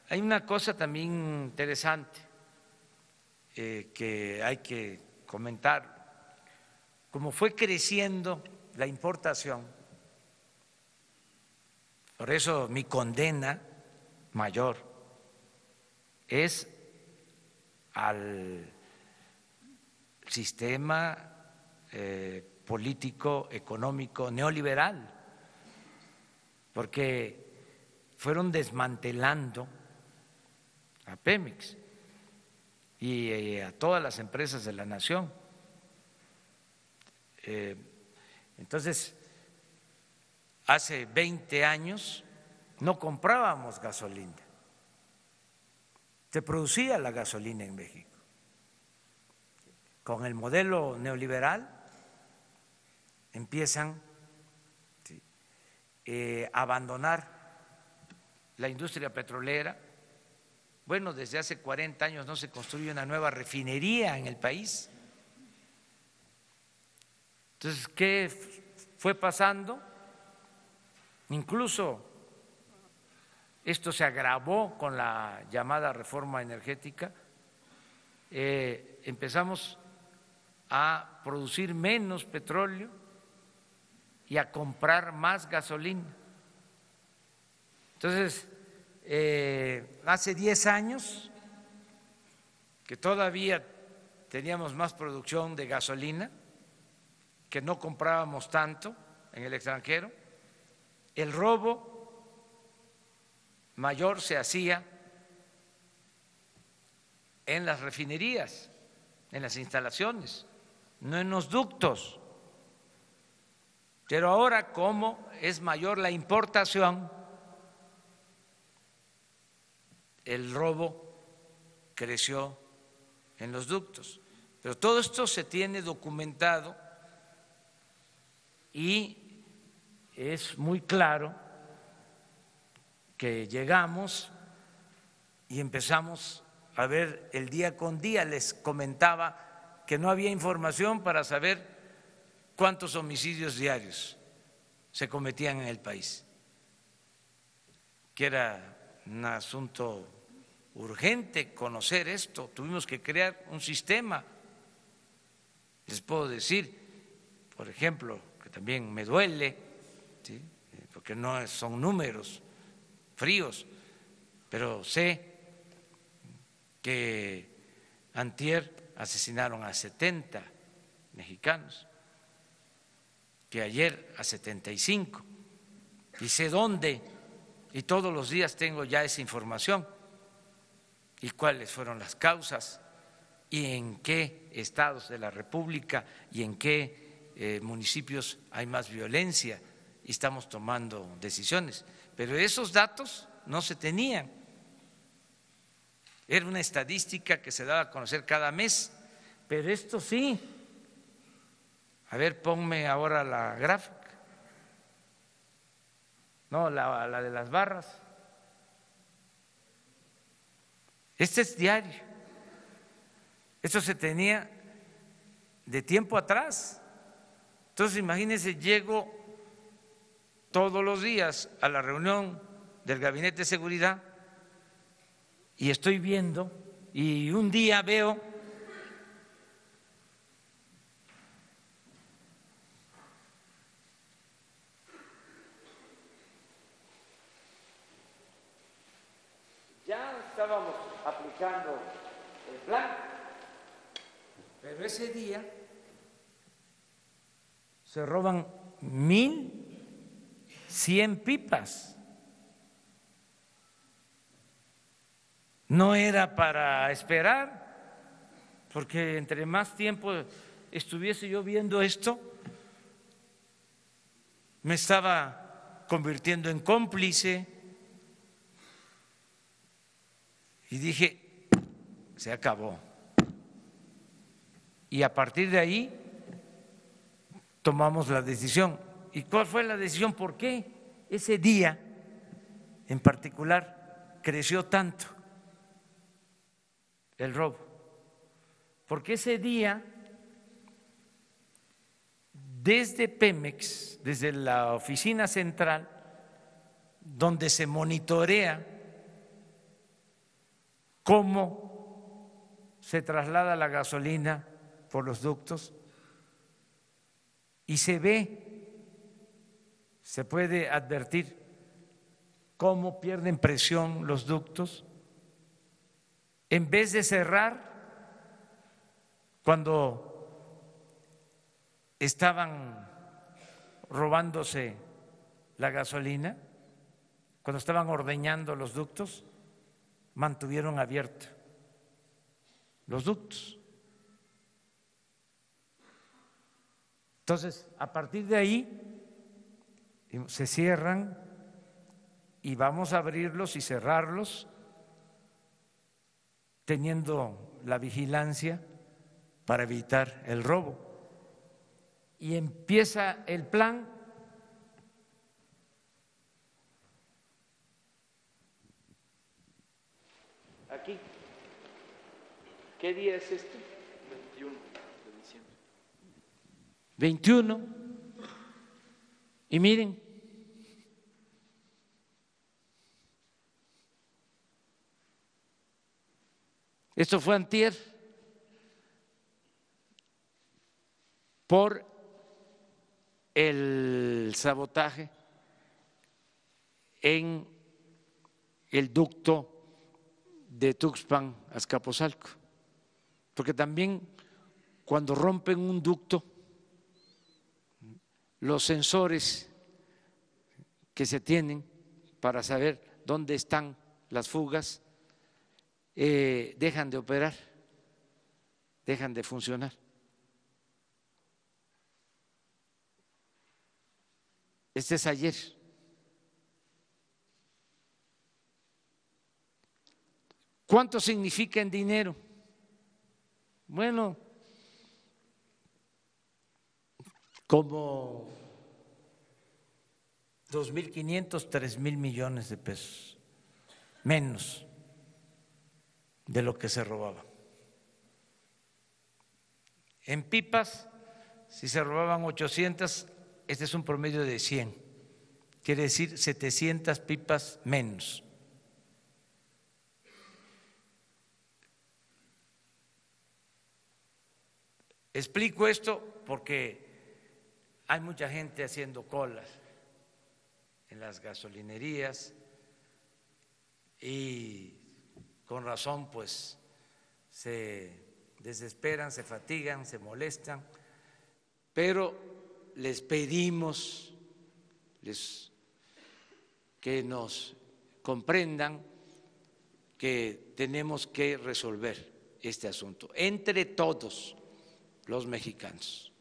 Hay una cosa también interesante que hay que comentar. Como fue creciendo la importación, por eso mi condena mayor es al sistema político, económico, neoliberal, porque fueron desmantelando a Pemex y a todas las empresas de la nación. Entonces, hace 20 años no comprábamos gasolina, se producía la gasolina en México. Con el modelo neoliberal empiezan a abandonar la industria petrolera. Bueno, desde hace 40 años no se construye una nueva refinería en el país. Entonces, ¿qué fue pasando? Incluso esto se agravó con la llamada reforma energética. Empezamos a producir menos petróleo y a comprar más gasolina. Entonces, hace 10 años que todavía teníamos más producción de gasolina, que no comprábamos tanto en el extranjero, el robo mayor se hacía en las refinerías, en las instalaciones, no en los ductos. Pero ahora, como es mayor la importación, el robo creció en los ductos. Pero todo esto se tiene documentado y es muy claro que llegamos y empezamos a ver el día con día. Les comentaba que no había información para saber cuántos homicidios diarios se cometían en el país, que era un asunto urgente conocer esto. Tuvimos que crear un sistema. Les puedo decir, por ejemplo, que también me duele, ¿sí?, porque no son números fríos, pero sé que antier asesinaron a 70 mexicanos, que ayer a 75, y sé dónde, y todos los días tengo ya esa información, y cuáles fueron las causas, y en qué estados de la República y en qué municipios hay más violencia, y estamos tomando decisiones. Pero esos datos no se tenían. Era una estadística que se daba a conocer cada mes, pero esto sí. A ver, ponme ahora la gráfica. No, la de las barras. Este es diario. Esto se tenía de tiempo atrás. Entonces, imagínense, llego todos los días a la reunión del Gabinete de Seguridad y estoy viendo, y un día veo ya estábamos aplicando el plan, pero ese día se roban 1,100 pipas. No era para esperar, porque entre más tiempo estuviese yo viendo esto, me estaba convirtiendo en cómplice. Y dije, se acabó. Y a partir de ahí tomamos la decisión. ¿Y cuál fue la decisión? ¿Por qué ese día en particular creció tanto el robo? Porque ese día, desde Pemex, desde la oficina central, donde se monitorea cómo se traslada la gasolina por los ductos, y se ve, se puede advertir cómo pierden presión los ductos, en vez de cerrar cuando estaban robándose la gasolina, cuando estaban ordeñando los ductos, mantuvieron abiertos los ductos. Entonces, a partir de ahí se cierran y vamos a abrirlos y cerrarlos teniendo la vigilancia para evitar el robo. Y empieza el plan. Aquí. ¿Qué día es este? 21 de diciembre. 21. Y miren, esto fue antier, por el sabotaje en el ducto de Tuxpan a Azcapotzalco, porque también cuando rompen un ducto, los sensores que se tienen para saber dónde están las fugas dejan de operar, dejan de funcionar. Este es ayer. ¿Cuánto significa en dinero? Bueno, como 2.500, 3.000 millones de pesos, menos de lo que se robaba. En pipas, si se robaban 800, este es un promedio de 100, quiere decir 700 pipas menos. Explico esto porque hay mucha gente haciendo colas en las gasolinerías y con razón pues se desesperan, se fatigan, se molestan, pero les pedimos que nos comprendan que tenemos que resolver este asunto entre todos los mexicanos.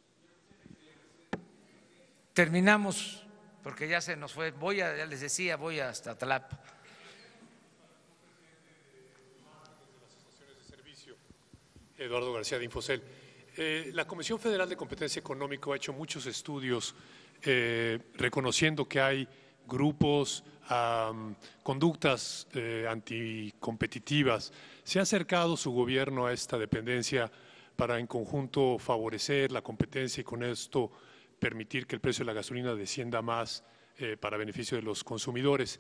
Terminamos porque ya se nos fue, ya les decía, voy hasta Tlapa. Eduardo García de Infocel. La Comisión Federal de Competencia Económica ha hecho muchos estudios reconociendo que hay grupos, conductas anticompetitivas. ¿Se ha acercado su gobierno a esta dependencia para en conjunto favorecer la competencia y con esto permitir que el precio de la gasolina descienda más para beneficio de los consumidores?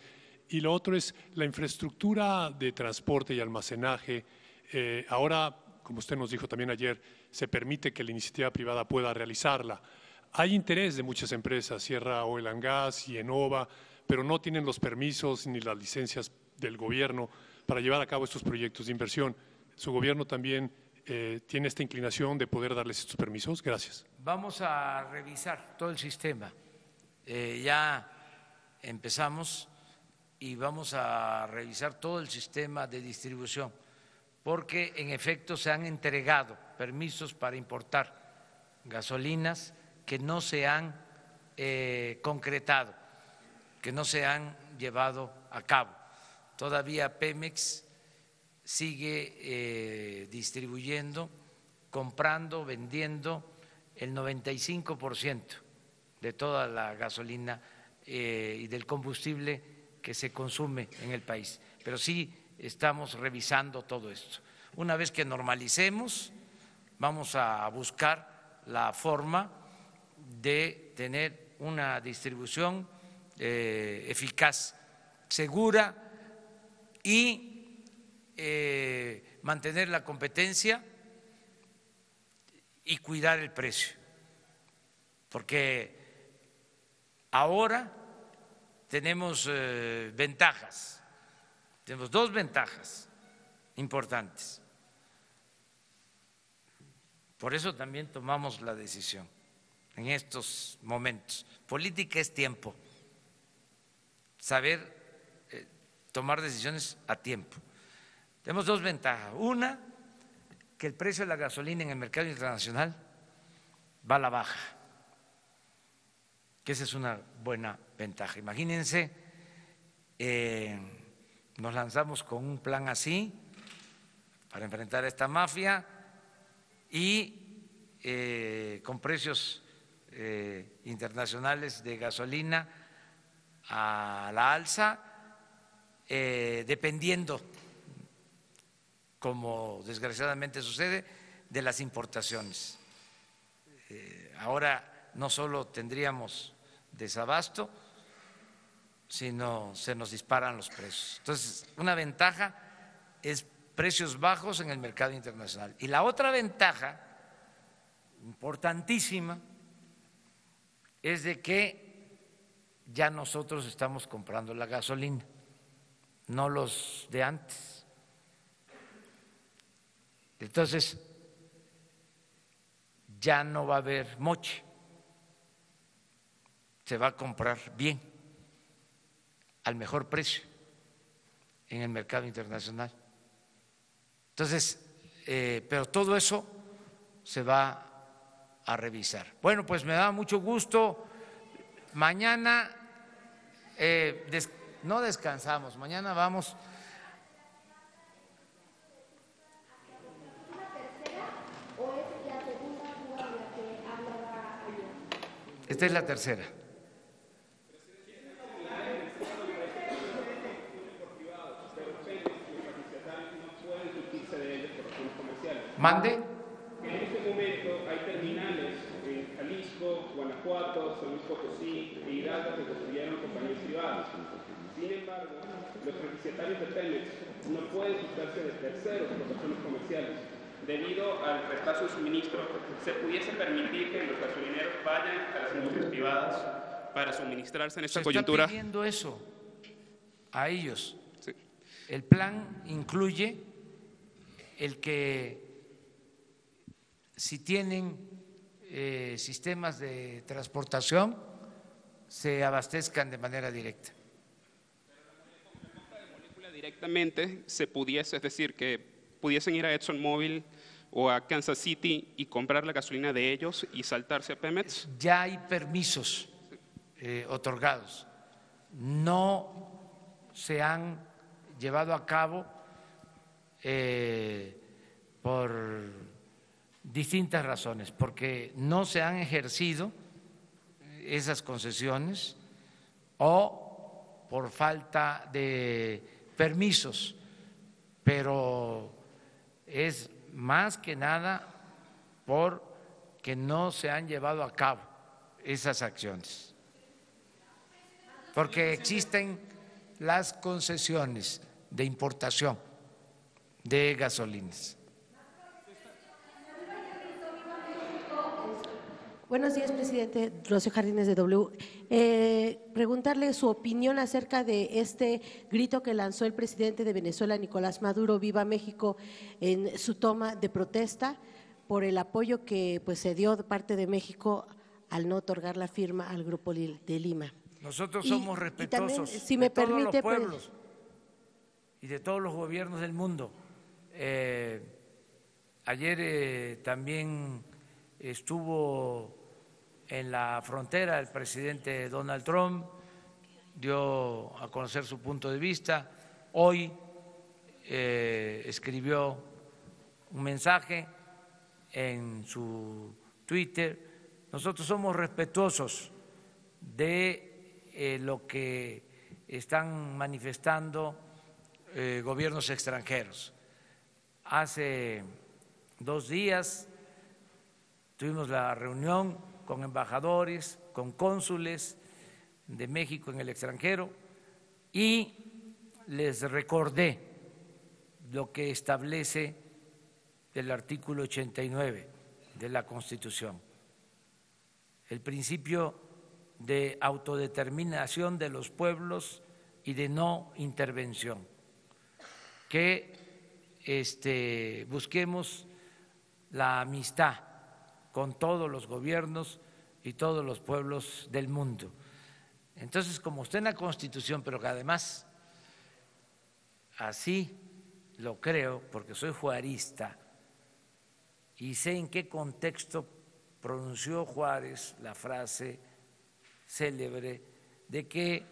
Y lo otro es la infraestructura de transporte y almacenaje. Ahora, como usted nos dijo también ayer, se permite que la iniciativa privada pueda realizarla. Hay interés de muchas empresas, Sierra Oil and Gas y Enova, pero no tienen los permisos ni las licencias del gobierno para llevar a cabo estos proyectos de inversión. ¿Su gobierno también tiene esta inclinación de poder darles estos permisos? Gracias. Vamos a revisar todo el sistema. Ya empezamos y vamos a revisar todo el sistema de distribución, porque en efecto se han entregado permisos para importar gasolinas que no se han concretado, que no se han llevado a cabo. Todavía Pemex sigue distribuyendo, comprando, vendiendo el 95% de toda la gasolina y del combustible que se consume en el país. Pero sí estamos revisando todo esto. Una vez que normalicemos, vamos a buscar la forma de tener una distribución eficaz, segura y mantener la competencia y cuidar el precio, porque ahora tenemos ventajas, tenemos dos ventajas importantes. Por eso también tomamos la decisión en estos momentos. Política es tiempo, saber tomar decisiones a tiempo. Tenemos dos ventajas. Una, que el precio de la gasolina en el mercado internacional va a la baja, que esa es una buena ventaja. Imagínense, nos lanzamos con un plan así para enfrentar a esta mafia y con precios internacionales de gasolina a la alza, dependiendo, como desgraciadamente sucede, de las importaciones. Ahora no solo tendríamos desabasto, sino se nos disparan los precios. Entonces, una ventaja es precios bajos en el mercado internacional. Y la otra ventaja, importantísima, es de que ya nosotros estamos comprando la gasolina, no los de antes. Entonces, ya no va a haber moche, se va a comprar bien, al mejor precio en el mercado internacional. Entonces, pero todo eso se va a revisar. Bueno, pues me da mucho gusto mañana no descansamos, mañana vamos. Esta es la tercera. ¿Mande? En este momento hay terminales en Jalisco, Guanajuato, San Luis Potosí e Hidalgo que construyeron compañías privadas. Sin embargo, los refrigerios de Pemex no pueden sustarse de terceros por razones comerciales. Debido al retraso de suministro, ¿se pudiese permitir que los gasolineros vayan a las industrias privadas para suministrarse en esta coyuntura? Se está pidiendo eso a ellos. Sí. El plan incluye el que si tienen sistemas de transportación se abastezcan de manera directa. Directamente se pudiese, es decir, que pudiesen ir a ExxonMobil o a Kansas City y comprar la gasolina de ellos y saltarse a Pemex. Ya hay permisos otorgados, no se han llevado a cabo por distintas razones, porque no se han ejercido esas concesiones o por falta de permisos, pero es más que nada porque no se han llevado a cabo esas acciones, porque existen las concesiones de importación de gasolinas. Buenos días, presidente. Rocío Jardines de W. Preguntarle su opinión acerca de este grito que lanzó el presidente de Venezuela, Nicolás Maduro, Viva México, en su toma de protesta por el apoyo que pues se dio de parte de México al no otorgar la firma al Grupo de Lima. Nosotros somos respetuosos también, si me permite, de todos los pueblos y de todos los gobiernos del mundo. Ayer también estuvo en la frontera el presidente Donald Trump, dio a conocer su punto de vista. Hoy escribió un mensaje en su Twitter. Nosotros somos respetuosos de lo que están manifestando gobiernos extranjeros. Hace 2 días tuvimos la reunión con embajadores, con cónsules de México en el extranjero y les recordé lo que establece el artículo 89 de la Constitución, el principio de autodeterminación de los pueblos y de no intervención, que busquemos la amistad con todos los gobiernos y todos los pueblos del mundo. Entonces, como está en la Constitución, pero que además así lo creo, porque soy juarista y sé en qué contexto pronunció Juárez la frase célebre de que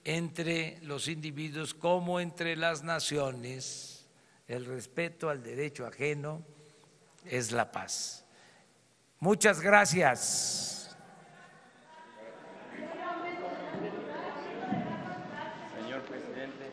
entre los individuos como entre las naciones el respeto al derecho ajeno es la paz. Muchas gracias. Señor presidente.